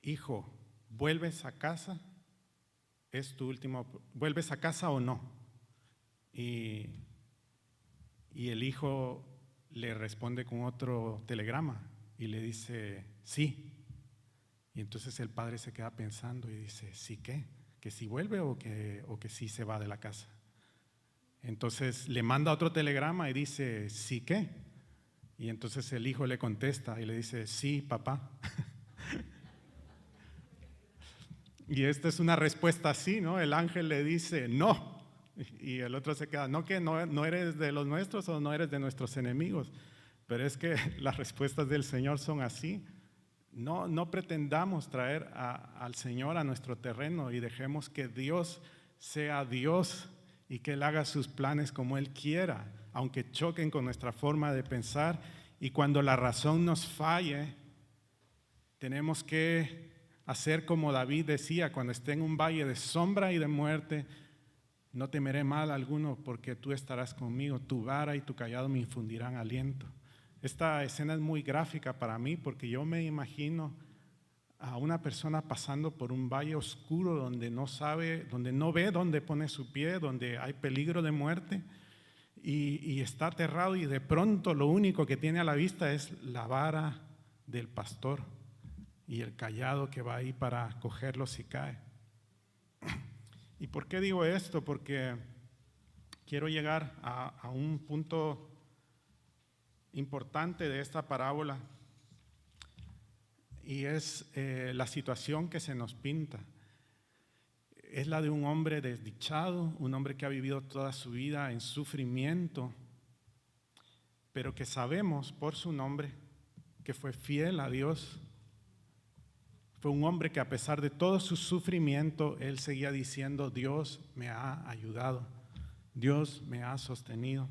hijo, ¿vuelves a casa? ¿Es tu última? ¿Vuelves a casa o no? Y el hijo le responde con otro telegrama y le dice, sí. Y entonces el padre se queda pensando y dice, ¿sí qué? ¿Que sí vuelve o que sí se va de la casa? Entonces le manda otro telegrama y dice, ¿sí qué? Y entonces el hijo le contesta y le dice, sí, papá. Y esta es una respuesta así, ¿no? El ángel le dice, no. Y el otro se queda, no, que no eres de los nuestros o no eres de nuestros enemigos. Pero es que las respuestas del Señor son así. No pretendamos traer al Señor a nuestro terreno y dejemos que Dios sea Dios y que Él haga sus planes como Él quiera, aunque choquen con nuestra forma de pensar. Y cuando la razón nos falle, tenemos que hacer como David decía, cuando esté en un valle de sombra y de muerte, no temeré mal alguno porque tú estarás conmigo, tu vara y tu cayado me infundirán aliento. Esta escena es muy gráfica para mí porque yo me imagino a una persona pasando por un valle oscuro donde no sabe, donde no ve dónde pone su pie, donde hay peligro de muerte y está aterrado, y de pronto lo único que tiene a la vista es la vara del pastor y el cayado que va ahí para cogerlo si cae. ¿Y por qué digo esto? Porque quiero llegar a un punto importante de esta parábola, y es la situación que se nos pinta. Es la de un hombre desdichado, un hombre que ha vivido toda su vida en sufrimiento, pero que sabemos por su nombre que fue fiel a Dios. Fue un hombre que a pesar de todo su sufrimiento, él seguía diciendo, Dios me ha ayudado, Dios me ha sostenido.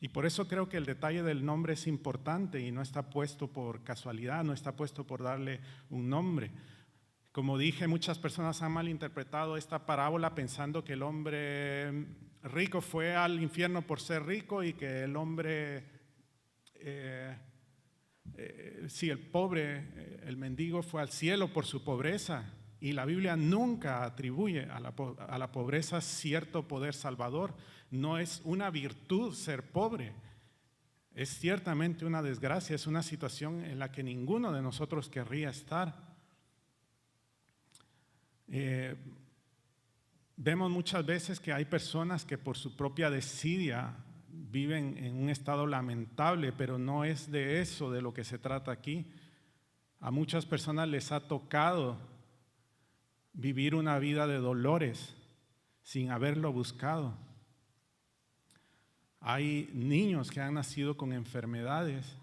Y por eso creo que el detalle del nombre es importante y no está puesto por casualidad, no está puesto por darle un nombre. Como dije, muchas personas han malinterpretado esta parábola pensando que el hombre rico fue al infierno por ser rico y que el hombre, el pobre, el mendigo fue al cielo por su pobreza. Y la Biblia nunca atribuye a la pobreza cierto poder salvador. No es una virtud ser pobre. Es ciertamente una desgracia, es una situación en la que ninguno de nosotros querría estar. Vemos muchas veces que hay personas que por su propia desidia viven en un estado lamentable, pero no es de eso de lo que se trata aquí. A muchas personas les ha tocado vivir una vida de dolores sin haberlo buscado. Hay niños que han nacido con enfermedades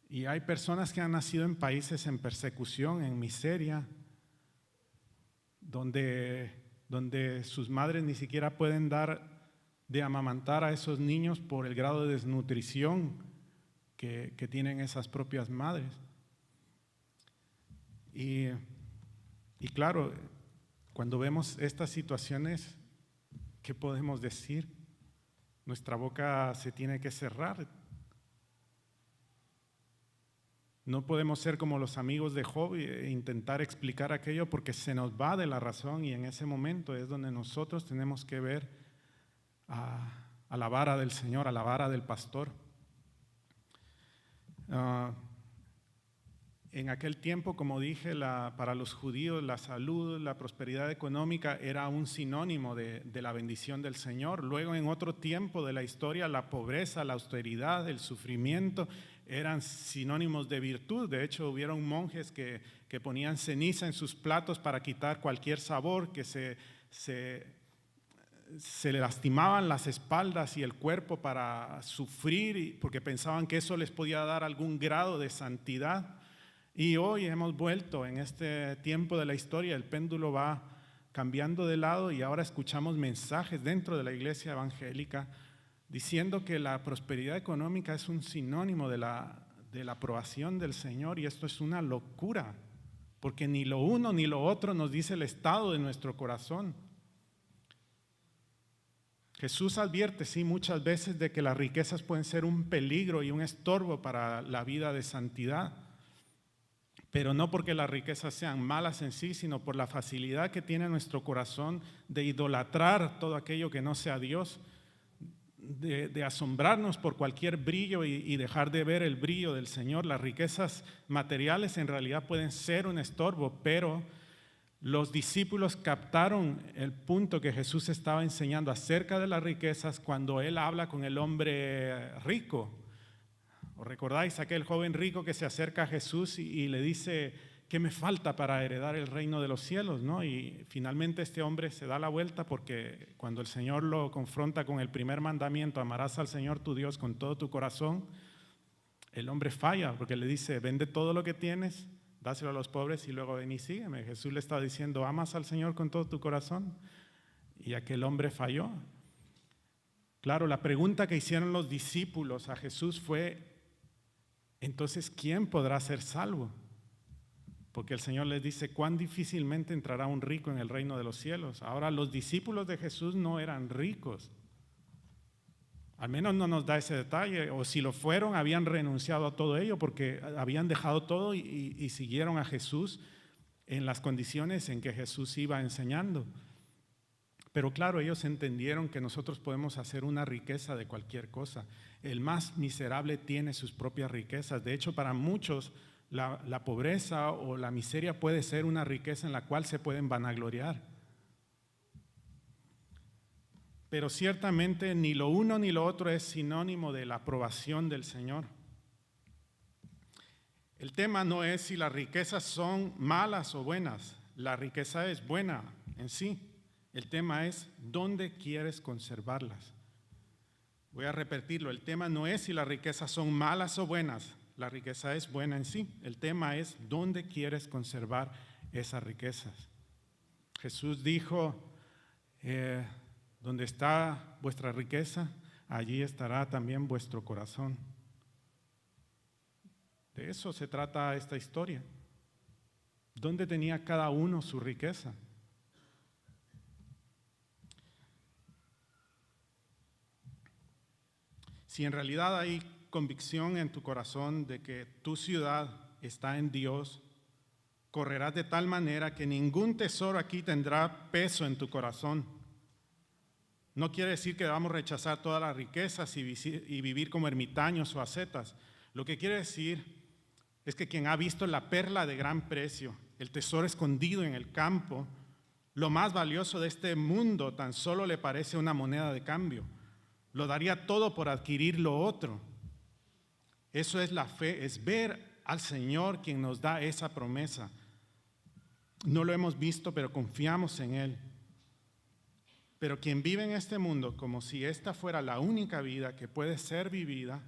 y hay personas que han nacido en países en persecución, en miseria, donde sus madres ni siquiera pueden dar de amamantar a esos niños por el grado de desnutrición que tienen esas propias madres. Y claro, cuando vemos estas situaciones, ¿qué podemos decir? Nuestra boca se tiene que cerrar. No podemos ser como los amigos de Job e intentar explicar aquello porque se nos va de la razón, y en ese momento es donde nosotros tenemos que ver a la vara del Señor, a la vara del pastor. En aquel tiempo, como dije, para los judíos la salud, la prosperidad económica era un sinónimo de la bendición del Señor. Luego, en otro tiempo de la historia, la pobreza, la austeridad, el sufrimiento eran sinónimos de virtud. De hecho, hubieron monjes que ponían ceniza en sus platos para quitar cualquier sabor, que se le lastimaban las espaldas y el cuerpo para sufrir, porque pensaban que eso les podía dar algún grado de santidad. Y hoy hemos vuelto, en este tiempo de la historia, el péndulo va cambiando de lado y ahora escuchamos mensajes dentro de la iglesia evangélica diciendo que la prosperidad económica es un sinónimo de la aprobación del Señor, y esto es una locura, porque ni lo uno ni lo otro nos dice el estado de nuestro corazón. Jesús advierte, sí, muchas veces de que las riquezas pueden ser un peligro y un estorbo para la vida de santidad, pero no porque las riquezas sean malas en sí, sino por la facilidad que tiene nuestro corazón de idolatrar todo aquello que no sea Dios, de asombrarnos por cualquier brillo y dejar de ver el brillo del Señor. Las riquezas materiales en realidad pueden ser un estorbo, pero los discípulos captaron el punto que Jesús estaba enseñando acerca de las riquezas cuando Él habla con el hombre rico. ¿Os recordáis aquel joven rico que se acerca a Jesús y le dice ¿qué me falta para heredar el reino de los cielos? ¿No? Y finalmente este hombre se da la vuelta porque cuando el Señor lo confronta con el primer mandamiento, amarás al Señor tu Dios con todo tu corazón, el hombre falla porque le dice, vende todo lo que tienes, dáselo a los pobres y luego ven y sígueme. Jesús le está diciendo, ¿amas al Señor con todo tu corazón? Y aquel hombre falló. Claro, la pregunta que hicieron los discípulos a Jesús fue, entonces, ¿quién podrá ser salvo? Porque el Señor les dice, cuán difícilmente entrará un rico en el reino de los cielos. Ahora, los discípulos de Jesús no eran ricos. Al menos no nos da ese detalle, o si lo fueron, habían renunciado a todo ello porque habían dejado todo y siguieron a Jesús en las condiciones en que Jesús iba enseñando. Pero claro, ellos entendieron que nosotros podemos hacer una riqueza de cualquier cosa. El más miserable tiene sus propias riquezas. De hecho, para muchos, la pobreza o la miseria puede ser una riqueza en la cual se pueden vanagloriar. Pero ciertamente ni lo uno ni lo otro es sinónimo de la aprobación del Señor. El tema no es si las riquezas son malas o buenas. La riqueza es buena en sí. El tema es dónde quieres conservarlas. Voy a repetirlo. El tema no es si las riquezas son malas o buenas. La riqueza es buena en sí. El tema es dónde quieres conservar esas riquezas. Jesús dijo, donde está vuestra riqueza, allí estará también vuestro corazón. De eso se trata esta historia. ¿Dónde tenía cada uno su riqueza? Si en realidad hay convicción en tu corazón de que tu ciudad está en Dios, correrás de tal manera que ningún tesoro aquí tendrá peso en tu corazón. No quiere decir que debamos rechazar todas las riquezas y vivir como ermitaños o ascetas. Lo que quiere decir es que quien ha visto la perla de gran precio, el tesoro escondido en el campo, lo más valioso de este mundo tan solo le parece una moneda de cambio. Lo daría todo por adquirir lo otro. Eso es la fe, es ver al Señor quien nos da esa promesa. No lo hemos visto, pero confiamos en Él. Pero quien vive en este mundo como si esta fuera la única vida que puede ser vivida,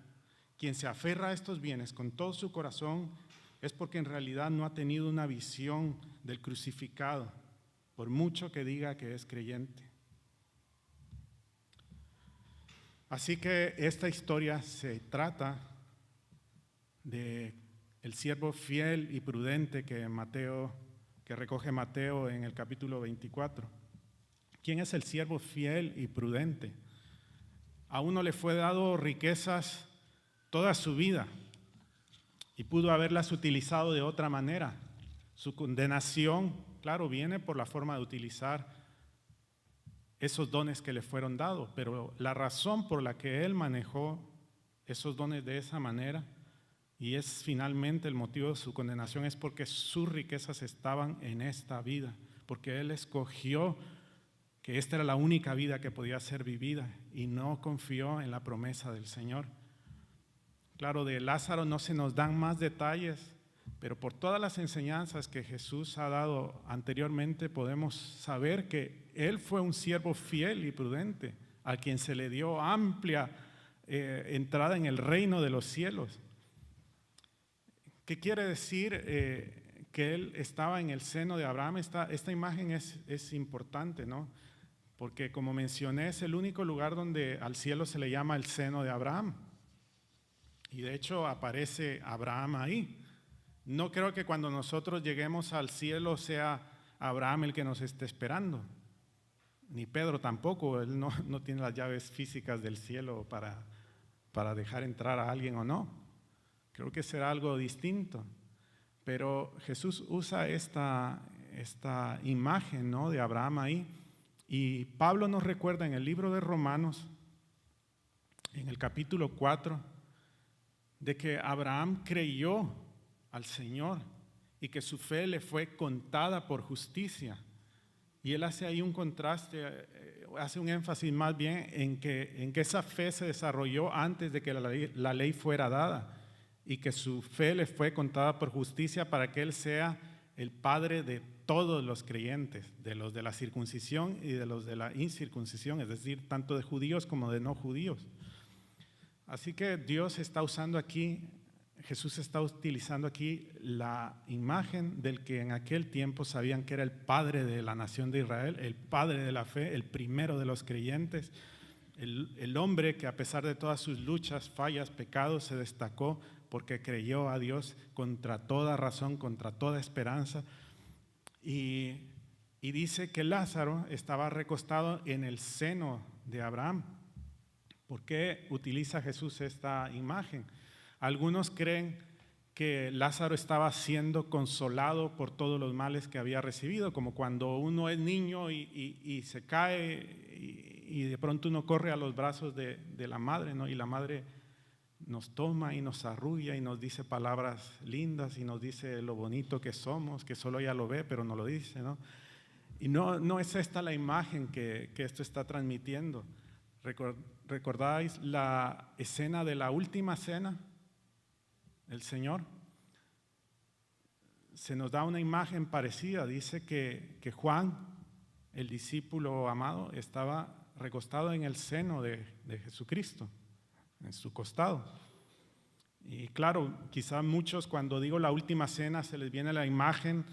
quien se aferra a estos bienes con todo su corazón, es porque en realidad no ha tenido una visión del crucificado, por mucho que diga que es creyente. Así que esta historia se trata de el siervo fiel y prudente que recoge Mateo en el capítulo 24. ¿Quién es el siervo fiel y prudente? A uno le fue dado riquezas toda su vida y pudo haberlas utilizado de otra manera. Su condenación, claro, viene por la forma de utilizar esos dones que le fueron dados, pero la razón por la que él manejó esos dones de esa manera, y es finalmente el motivo de su condenación, es porque sus riquezas estaban en esta vida, porque él escogió que esta era la única vida que podía ser vivida y no confió en la promesa del Señor. Claro, de Lázaro no se nos dan más detalles, pero por todas las enseñanzas que Jesús ha dado anteriormente podemos saber que Él fue un siervo fiel y prudente, a quien se le dio amplia entrada en el reino de los cielos. ¿Qué quiere decir que Él estaba en el seno de Abraham? Esta imagen es importante, ¿no? Porque como mencioné, es el único lugar donde al cielo se le llama el seno de Abraham. Y de hecho aparece Abraham ahí. No creo que cuando nosotros lleguemos al cielo sea Abraham el que nos esté esperando, ni Pedro tampoco. Él no tiene las llaves físicas del cielo para dejar entrar a alguien o no. Creo que será algo distinto. Pero Jesús usa esta imagen, ¿no?, de Abraham ahí. Y Pablo nos recuerda en el libro de Romanos, en el capítulo 4, de que Abraham creyó al Señor y que su fe le fue contada por justicia. Y él hace ahí un contraste, hace un énfasis más bien en que esa fe se desarrolló antes de que la ley fuera dada. y que su fe le fue contada por justicia para que Él sea el Padre de todos los creyentes, de los de la circuncisión y de los de la incircuncisión, es decir, tanto de judíos como de no judíos. Así que Dios está usando aquí, Jesús está utilizando aquí la imagen del que en aquel tiempo sabían que era el Padre de la nación de Israel, el Padre de la fe, el primero de los creyentes, el hombre que a pesar de todas sus luchas, fallas, pecados, se destacó porque creyó a Dios contra toda razón, contra toda esperanza. Y dice que Lázaro estaba recostado en el seno de Abraham. ¿Por qué utiliza Jesús esta imagen? Algunos creen que Lázaro estaba siendo consolado por todos los males que había recibido, como cuando uno es niño y se cae y de pronto uno corre a los brazos de la madre, ¿no? Y la madre nos toma y nos arrulla y nos dice palabras lindas y nos dice lo bonito que somos, que solo ella lo ve, pero no lo dice, ¿no? Y no es esta la imagen que esto está transmitiendo. ¿Recordáis la escena de la última cena del Señor? Se nos da una imagen parecida. Dice que Juan, el discípulo amado, estaba recostado en el seno de Jesucristo, en su costado. Y claro, quizá muchos cuando digo la última cena se les viene la imagen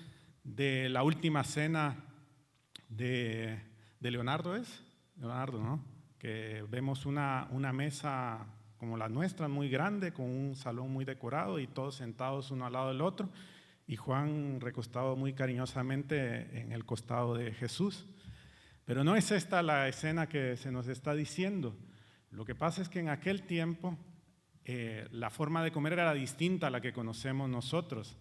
de la última cena de Leonardo, Leonardo, ¿no? Que vemos una mesa como la nuestra, muy grande, con un salón muy decorado y todos sentados uno al lado del otro, y Juan recostado muy cariñosamente en el costado de Jesús. Pero no es esta la escena que se nos está diciendo. Lo que pasa es que en aquel tiempo la forma de comer era distinta a la que conocemos nosotros.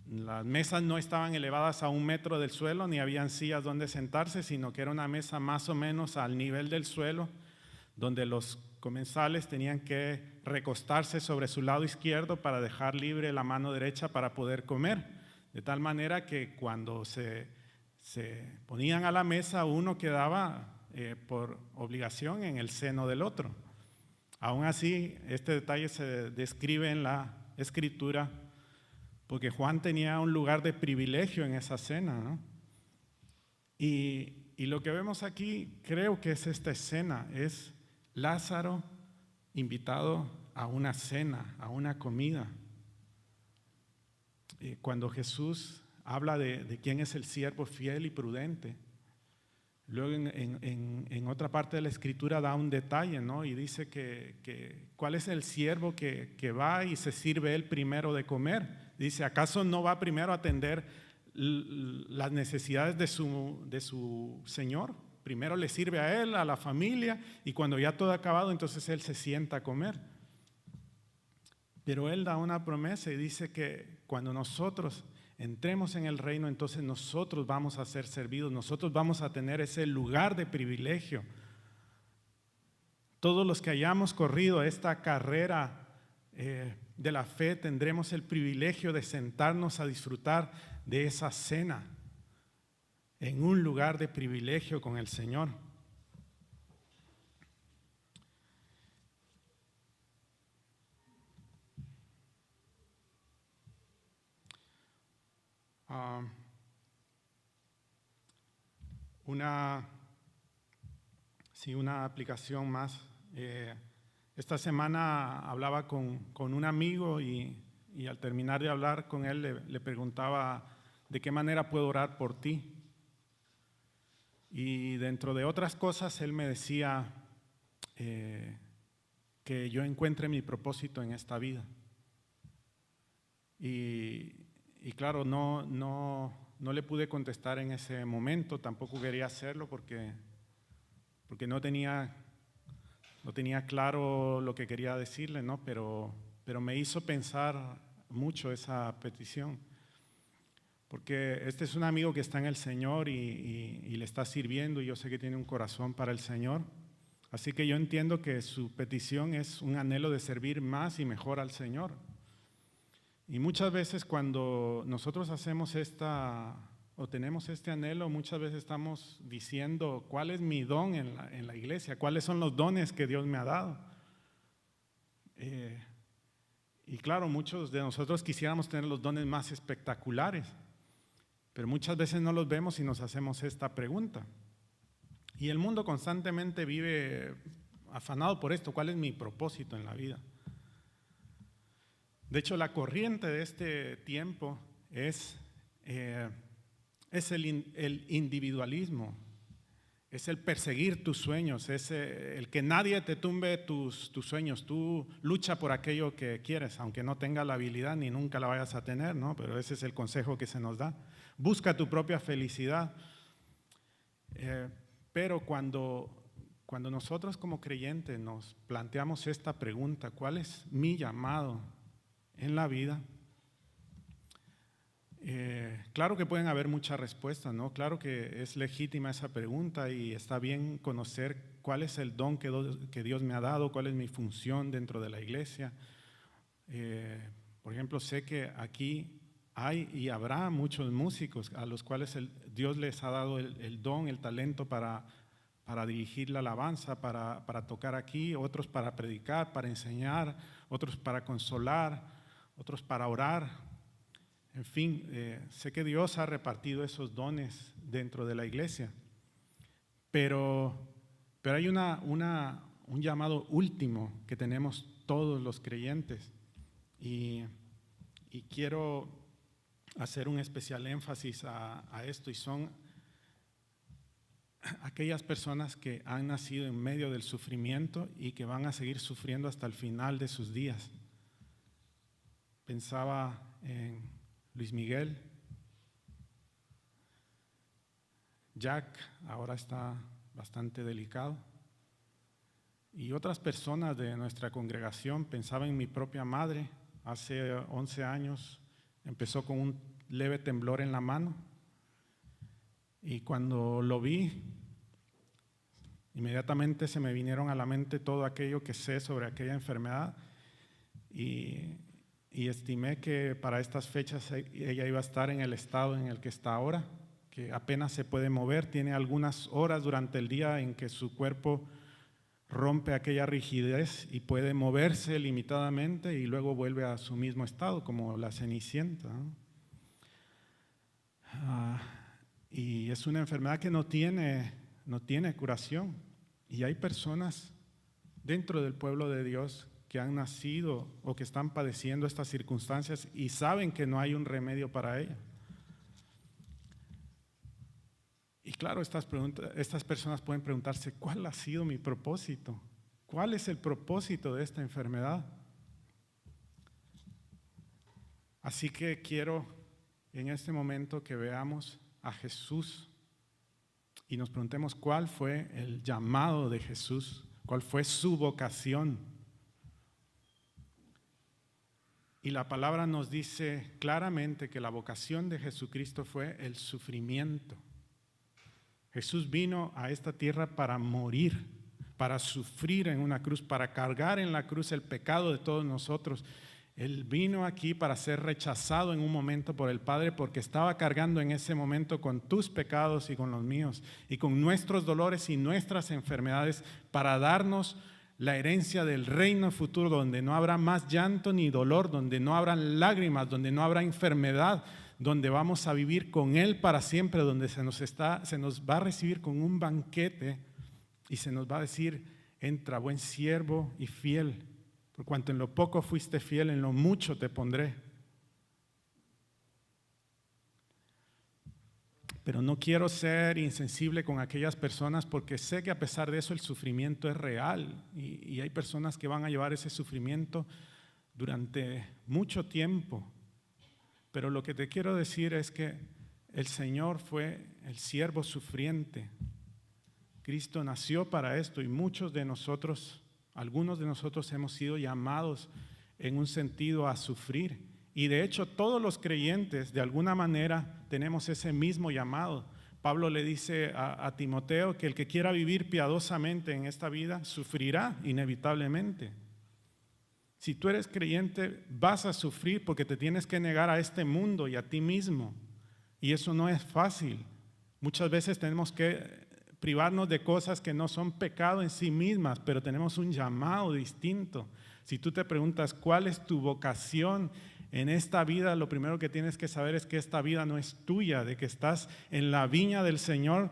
Las mesas no estaban elevadas a 1 metro del suelo, ni habían sillas donde sentarse, sino que era una mesa más o menos al nivel del suelo, donde los comensales tenían que recostarse sobre su lado izquierdo para dejar libre la mano derecha para poder comer. De tal manera que cuando se ponían a la mesa, uno quedaba por obligación en el seno del otro. Aún así, este detalle se describe en la Escritura porque Juan tenía un lugar de privilegio en esa cena, ¿no? Y lo que vemos aquí, creo que es esta escena, es Lázaro invitado a una cena, a una comida. Cuando Jesús habla de quién es el siervo fiel y prudente, luego en otra parte de la Escritura da un detalle, ¿no? Y dice que cuál es el siervo que va y se sirve él primero de comer. Dice, ¿acaso no va primero a atender las necesidades de su Señor? Primero le sirve a él, a la familia, y cuando ya todo ha acabado, entonces él se sienta a comer. Pero él da una promesa y dice que cuando nosotros entremos en el reino, entonces nosotros vamos a ser servidos, nosotros vamos a tener ese lugar de privilegio. Todos los que hayamos corrido esta carrera de la fe tendremos el privilegio de sentarnos a disfrutar de esa cena en un lugar de privilegio con el Señor. Una aplicación más. Esta semana hablaba con un amigo y al terminar de hablar con él le preguntaba de qué manera puedo orar por ti. Y dentro de otras cosas él me decía que yo encuentre mi propósito en esta vida. Y claro, no le pude contestar en ese momento, tampoco quería hacerlo porque no tenía claro lo que quería decirle, ¿no? Pero me hizo pensar mucho esa petición, porque este es un amigo que está en el Señor y le está sirviendo, y yo sé que tiene un corazón para el Señor, así que yo entiendo que su petición es un anhelo de servir más y mejor al Señor. Y muchas veces cuando nosotros hacemos o tenemos este anhelo, muchas veces estamos diciendo cuál es mi don en la iglesia, cuáles son los dones que Dios me ha dado. Y claro, muchos de nosotros quisiéramos tener los dones más espectaculares, pero muchas veces no los vemos y nos hacemos esta pregunta. Y el mundo constantemente vive afanado por esto: ¿cuál es mi propósito en la vida? De hecho, la corriente de este tiempo es el individualismo, es el perseguir tus sueños, es el que nadie te tumbe tus sueños. Tú lucha por aquello que quieres, aunque no tengas la habilidad ni nunca la vayas a tener, ¿no? Pero ese es el consejo que se nos da. Busca tu propia felicidad. Pero cuando nosotros como creyentes nos planteamos esta pregunta: ¿cuál es mi llamado en la vida? Claro que pueden haber muchas respuestas, ¿no? Claro que es legítima esa pregunta y está bien conocer cuál es el don que Dios me ha dado, cuál es mi función dentro de la iglesia. Por ejemplo, sé que aquí hay y habrá muchos músicos a los cuales Dios les ha dado el don, el talento para dirigir la alabanza, para tocar aquí, otros para predicar, para enseñar, otros para consolar, otros para orar. En fin, sé que Dios ha repartido esos dones dentro de la iglesia, pero hay un llamado último que tenemos todos los creyentes, y quiero hacer un especial énfasis a esto, y son aquellas personas que han nacido en medio del sufrimiento y que van a seguir sufriendo hasta el final de sus días. Pensaba en Luis Miguel, Jack, ahora está bastante delicado, y otras personas de nuestra congregación. Pensaba en mi propia madre. Hace 11 años empezó con un leve temblor en la mano, y cuando lo vi, inmediatamente se me vinieron a la mente todo aquello que sé sobre aquella enfermedad, y estimé que para estas fechas ella iba a estar en el estado en el que está ahora, que apenas se puede mover. Tiene algunas horas durante el día en que su cuerpo rompe aquella rigidez y puede moverse limitadamente, y luego vuelve a su mismo estado, como la Cenicienta, ¿no? Y es una enfermedad que no tiene curación, y hay personas dentro del pueblo de Dios que han nacido o que están padeciendo estas circunstancias y saben que no hay un remedio para ella. Y claro, estas personas pueden preguntarse: ¿cuál ha sido mi propósito? ¿Cuál es el propósito de esta enfermedad? Así que quiero en este momento que veamos a Jesús y nos preguntemos cuál fue el llamado de Jesús, cuál fue su vocación. Y la palabra nos dice claramente que la vocación de Jesucristo fue el sufrimiento. Jesús vino a esta tierra para morir, para sufrir en una cruz, para cargar en la cruz el pecado de todos nosotros. Él vino aquí para ser rechazado en un momento por el Padre, porque estaba cargando en ese momento con tus pecados y con los míos, y con nuestros dolores y nuestras enfermedades, para darnos la herencia del reino futuro, donde no habrá más llanto ni dolor, donde no habrá lágrimas, donde no habrá enfermedad, donde vamos a vivir con Él para siempre, donde se nos va a recibir con un banquete y se nos va a decir: entra, buen siervo y fiel, por cuanto en lo poco fuiste fiel, en lo mucho te pondré. Pero no quiero ser insensible con aquellas personas, porque sé que a pesar de eso el sufrimiento es real, y hay personas que van a llevar ese sufrimiento durante mucho tiempo. Pero lo que te quiero decir es que el Señor fue el siervo sufriente. Cristo nació para esto, y muchos de nosotros, algunos de nosotros hemos sido llamados en un sentido a sufrir. Y de hecho todos los creyentes de alguna manera tenemos ese mismo llamado. Pablo le dice a Timoteo que el que quiera vivir piadosamente en esta vida sufrirá inevitablemente. Si tú eres creyente, vas a sufrir porque te tienes que negar a este mundo y a ti mismo. Y eso no es fácil. Muchas veces tenemos que privarnos de cosas que no son pecado en sí mismas, pero tenemos un llamado distinto. Si tú te preguntas cuál es tu vocación en esta vida, lo primero que tienes que saber es que esta vida no es tuya, de que estás en la viña del Señor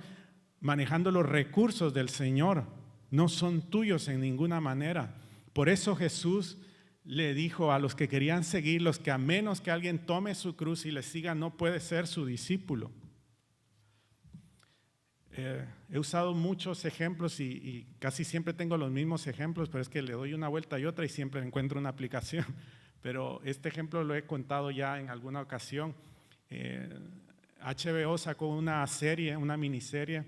manejando los recursos del Señor. No son tuyos en ninguna manera. Por eso Jesús le dijo a los que querían seguirlos que a menos que alguien tome su cruz y le siga, no puede ser su discípulo. He usado muchos ejemplos y casi siempre tengo los mismos ejemplos, pero es que le doy una vuelta y otra y siempre encuentro una aplicación. Pero este ejemplo lo he contado ya en alguna ocasión. HBO sacó una serie, una miniserie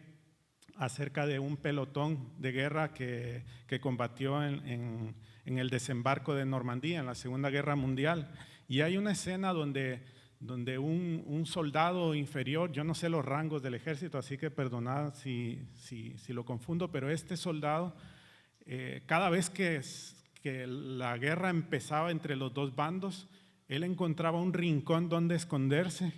acerca de un pelotón de guerra que combatió en el desembarco de Normandía en la Segunda Guerra Mundial. Y hay una escena donde un soldado inferior, yo no sé los rangos del ejército, así que perdonad si lo confundo, pero este soldado, cada vez que la guerra empezaba entre los dos bandos, él encontraba un rincón donde esconderse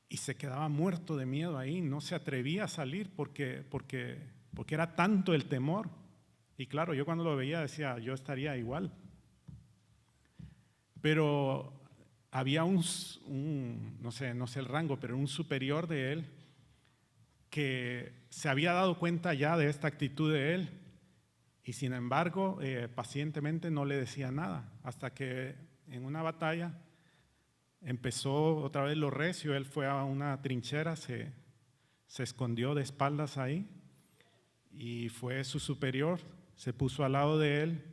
y se quedaba muerto de miedo ahí, no se atrevía a salir porque era tanto el temor. Y claro, yo cuando lo veía decía, yo estaría igual. Pero había no sé el rango, pero un superior de él que se había dado cuenta ya de esta actitud de él y sin embargo pacientemente no le decía nada hasta que en una batalla empezó otra vez lo recio. Él fue a una trinchera, se escondió de espaldas ahí y fue su superior, se puso al lado de él.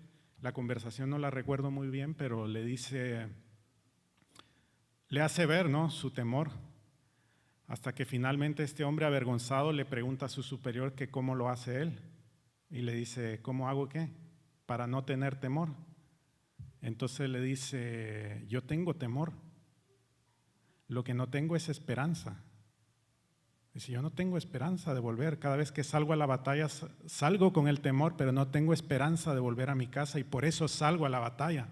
La conversación no la recuerdo muy bien, pero le hace ver, ¿no?, su temor, hasta que finalmente este hombre avergonzado le pregunta a su superior que cómo lo hace él, y le dice, ¿cómo hago qué? Para no tener temor. Entonces le dice, yo tengo temor, lo que no tengo es esperanza. Dice, yo no tengo esperanza de volver, cada vez que salgo a la batalla salgo con el temor, pero no tengo esperanza de volver a mi casa y por eso salgo a la batalla.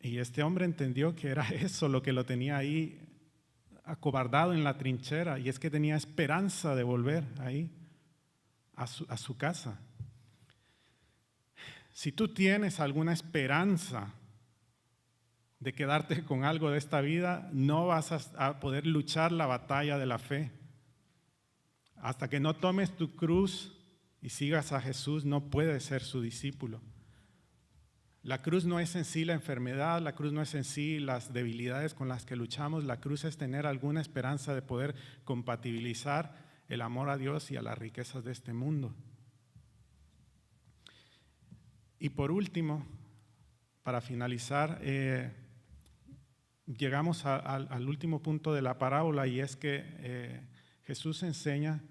Y este hombre entendió que era eso lo que lo tenía ahí acobardado en la trinchera, y es que tenía esperanza de volver ahí a su casa. Si tú tienes alguna esperanza de quedarte con algo de esta vida, no vas a poder luchar la batalla de la fe. Hasta que no tomes tu cruz y sigas a Jesús, no puedes ser su discípulo. La cruz no es en sí la enfermedad, la cruz no es en sí las debilidades con las que luchamos, la cruz es tener alguna esperanza de poder compatibilizar el amor a Dios y a las riquezas de este mundo. Y por último, para finalizar, llegamos al último punto de la parábola, y es que Jesús enseña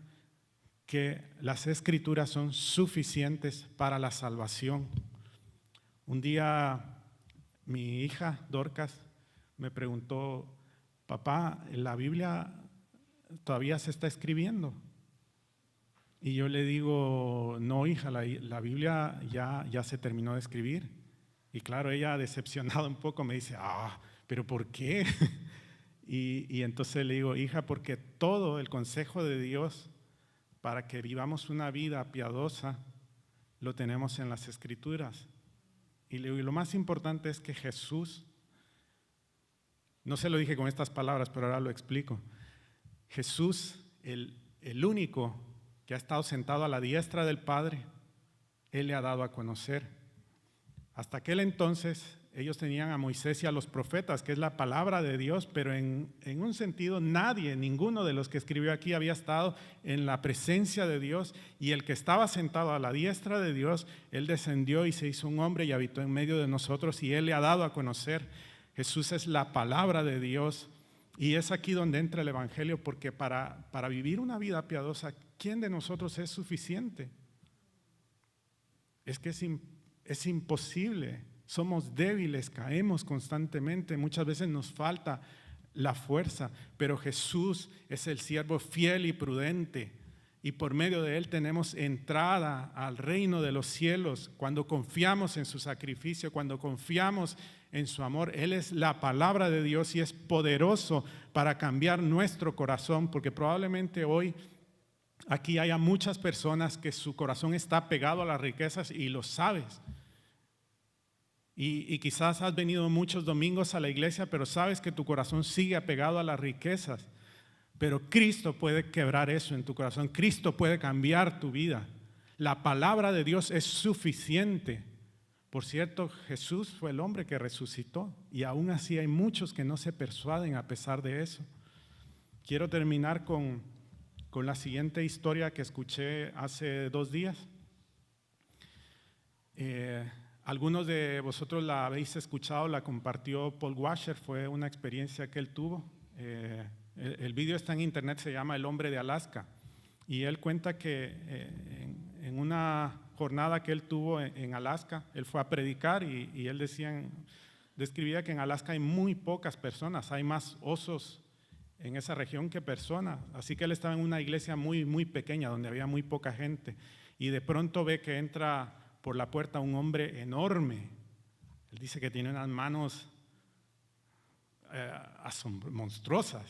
que las Escrituras son suficientes para la salvación. Un día mi hija Dorcas me preguntó, papá, ¿la Biblia todavía se está escribiendo? Y yo le digo, no, hija, la Biblia ya se terminó de escribir. Y claro, ella decepcionada un poco me dice, ¿pero por qué? Y entonces le digo, hija, porque todo el consejo de Dios para que vivamos una vida piadosa lo tenemos en las Escrituras. Y lo más importante es que Jesús, no se lo dije con estas palabras, pero ahora lo explico. Jesús, el único que ha estado sentado a la diestra del Padre, Él le ha dado a conocer. Hasta aquel entonces ellos tenían a Moisés y a los profetas, que es la palabra de Dios, pero en un sentido ninguno de los que escribió aquí había estado en la presencia de Dios, y el que estaba sentado a la diestra de Dios, Él descendió y se hizo un hombre y habitó en medio de nosotros, y Él le ha dado a conocer. Jesús es la palabra de Dios, y es aquí donde entra el Evangelio, porque para vivir una vida piadosa, ¿quién de nosotros es suficiente? Es que es imposible. Somos débiles, caemos constantemente, muchas veces nos falta la fuerza, pero Jesús es el siervo fiel y prudente, y por medio de Él tenemos entrada al reino de los cielos cuando confiamos en su sacrificio, cuando confiamos en su amor. Él es la palabra de Dios y es poderoso para cambiar nuestro corazón, porque probablemente hoy aquí haya muchas personas que su corazón está pegado a las riquezas y lo sabes. Y quizás has venido muchos domingos a la iglesia, pero sabes que tu corazón sigue apegado a las riquezas. Pero Cristo puede quebrar eso en tu corazón. Cristo puede cambiar tu vida. La palabra de Dios es suficiente. Por cierto, Jesús fue el hombre que resucitó y aún así hay muchos que no se persuaden a pesar de eso. Quiero terminar con la siguiente historia que escuché hace 2 días. Algunos de vosotros la habéis escuchado, la compartió Paul Washer, fue una experiencia que él tuvo. El video está en internet, se llama El hombre de Alaska. Y él cuenta que en una jornada que él tuvo en Alaska, él fue a predicar y él describía que en Alaska hay muy pocas personas, hay más osos en esa región que personas. Así que él estaba en una iglesia muy, muy pequeña, donde había muy poca gente. Y de pronto ve que entra por la puerta un hombre enorme. Él dice que tiene unas manos monstruosas.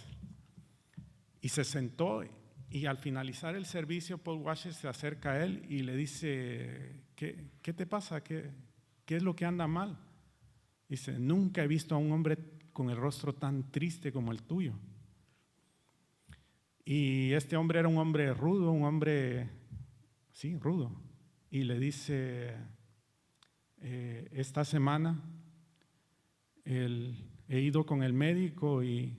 Y se sentó y al finalizar el servicio, Paul Washer se acerca a él y le dice, ¿qué te pasa? ¿Qué es lo que anda mal? Dice, nunca he visto a un hombre con el rostro tan triste como el tuyo. Y este hombre era un hombre rudo, rudo. Y le dice, esta semana he ido con el médico y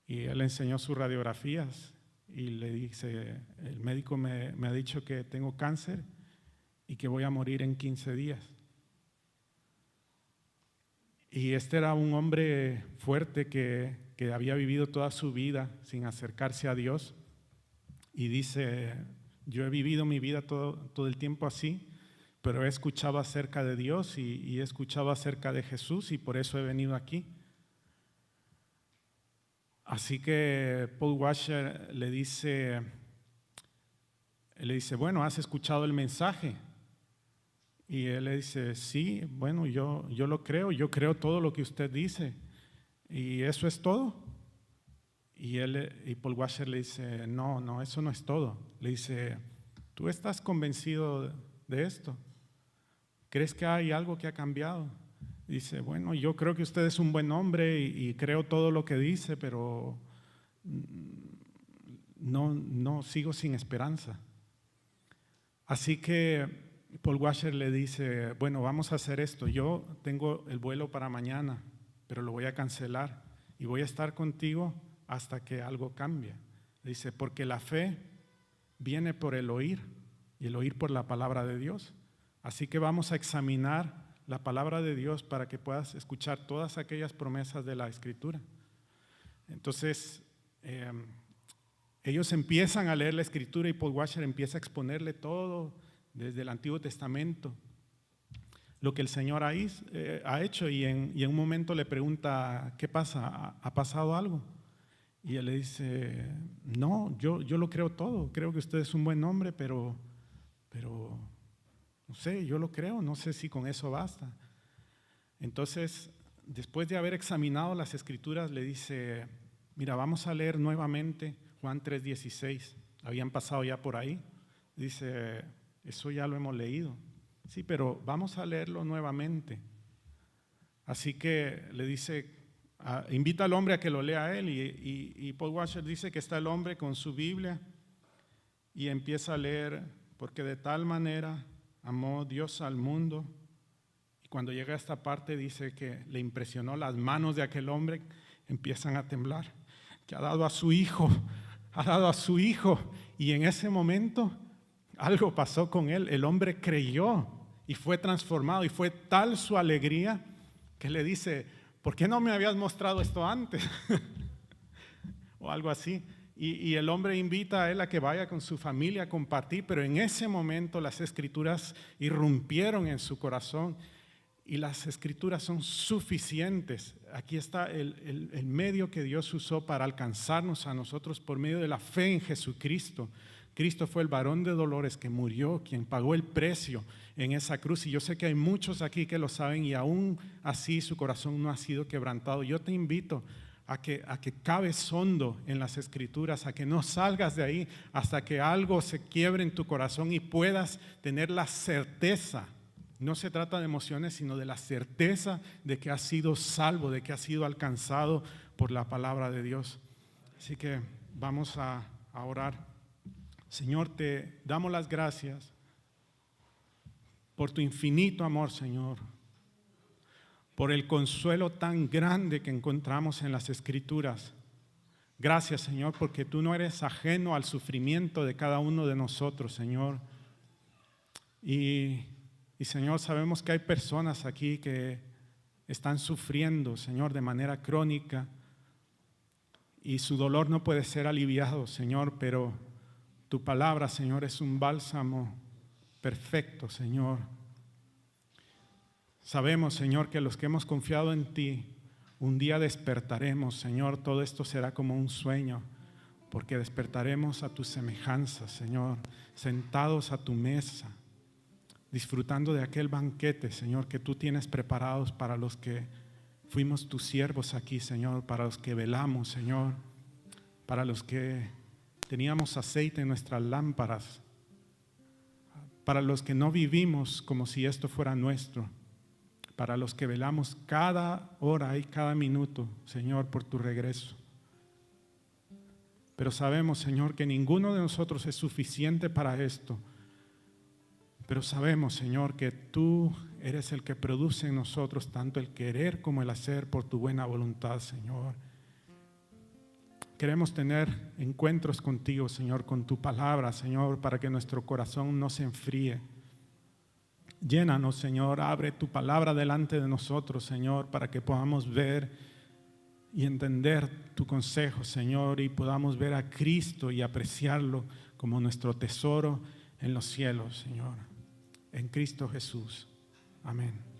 él le enseñó sus radiografías y le dice, el médico me ha dicho que tengo cáncer y que voy a morir en 15 días. Y este era un hombre fuerte que había vivido toda su vida sin acercarse a Dios y dice, yo he vivido mi vida todo el tiempo así, pero he escuchado acerca de Dios y he escuchado acerca de Jesús y por eso he venido aquí. Así que Paul Washer le dice, bueno, ¿has escuchado el mensaje? Y él le dice, sí, bueno, yo lo creo, yo creo todo lo que usted dice. ¿Y eso es todo? Y Paul Washer le dice, no, eso no es todo. Le dice, ¿tú estás convencido de esto? ¿Crees que hay algo que ha cambiado? Dice, bueno, yo creo que usted es un buen hombre y creo todo lo que dice, pero no sigo sin esperanza. Así que Paul Washer le dice, bueno, vamos a hacer esto. Yo tengo el vuelo para mañana, pero lo voy a cancelar y voy a estar contigo hasta que algo cambie. Dice, porque la fe viene por el oír y el oír por la palabra de Dios. Así que vamos a examinar la palabra de Dios para que puedas escuchar todas aquellas promesas de la Escritura. Entonces, ellos empiezan a leer la Escritura y Paul Washer empieza a exponerle todo desde el Antiguo Testamento, lo que el Señor ha hecho y en un momento le pregunta, ¿qué pasa? ¿Ha pasado algo? Y él le dice, no, yo lo creo todo, creo que usted es un buen hombre, pero no sé, yo lo creo, no sé si con eso basta. Entonces, después de haber examinado las Escrituras, le dice, mira, vamos a leer nuevamente Juan 3:16. Habían pasado ya por ahí. Dice, eso ya lo hemos leído. Sí, pero vamos a leerlo nuevamente. Así que le dice, invita al hombre a que lo lea a él y Paul Washer dice que está el hombre con su Biblia y empieza a leer, porque de tal manera amó Dios al mundo. Y cuando llega a esta parte dice que le impresionó las manos de aquel hombre, empiezan a temblar, que ha dado a su hijo, y en ese momento algo pasó con él, el hombre creyó y fue transformado y fue tal su alegría que le dice, ¿por qué no me habías mostrado esto antes? O algo así. Y el hombre invita a él a que vaya con su familia a compartir, pero en ese momento las Escrituras irrumpieron en su corazón y las Escrituras son suficientes. Aquí está el medio que Dios usó para alcanzarnos a nosotros por medio de la fe en Jesucristo. Cristo fue el varón de dolores que murió, quien pagó el precio en esa cruz. Y yo sé que hay muchos aquí que lo saben y aún así su corazón no ha sido quebrantado. Yo te invito a que cabes hondo en las Escrituras, a que no salgas de ahí hasta que algo se quiebre en tu corazón y puedas tener la certeza. No se trata de emociones, sino de la certeza de que has sido salvo, de que has sido alcanzado por la palabra de Dios. Así que vamos a orar. Señor, te damos las gracias por tu infinito amor, Señor, por el consuelo tan grande que encontramos en las Escrituras. Gracias, Señor, porque tú no eres ajeno al sufrimiento de cada uno de nosotros, Señor. Y Señor, sabemos que hay personas aquí que están sufriendo, Señor, de manera crónica y su dolor no puede ser aliviado, Señor, pero tu palabra, Señor, es un bálsamo perfecto, Señor. Sabemos, Señor, que los que hemos confiado en ti, un día despertaremos, Señor. Todo esto será como un sueño, porque despertaremos a tu semejanza, Señor, sentados a tu mesa, disfrutando de aquel banquete, Señor, que tú tienes preparados para los que fuimos tus siervos aquí, Señor, para los que velamos, Señor, para los que teníamos aceite en nuestras lámparas, para los que no vivimos como si esto fuera nuestro, para los que velamos cada hora y cada minuto, Señor, por tu regreso. Pero sabemos, Señor, que ninguno de nosotros es suficiente para esto. Pero sabemos, Señor, que tú eres el que produce en nosotros tanto el querer como el hacer por tu buena voluntad, Señor. Queremos tener encuentros contigo, Señor, con tu palabra, Señor, para que nuestro corazón no se enfríe. Llénanos, Señor, abre tu palabra delante de nosotros, Señor, para que podamos ver y entender tu consejo, Señor, y podamos ver a Cristo y apreciarlo como nuestro tesoro en los cielos, Señor. En Cristo Jesús. Amén.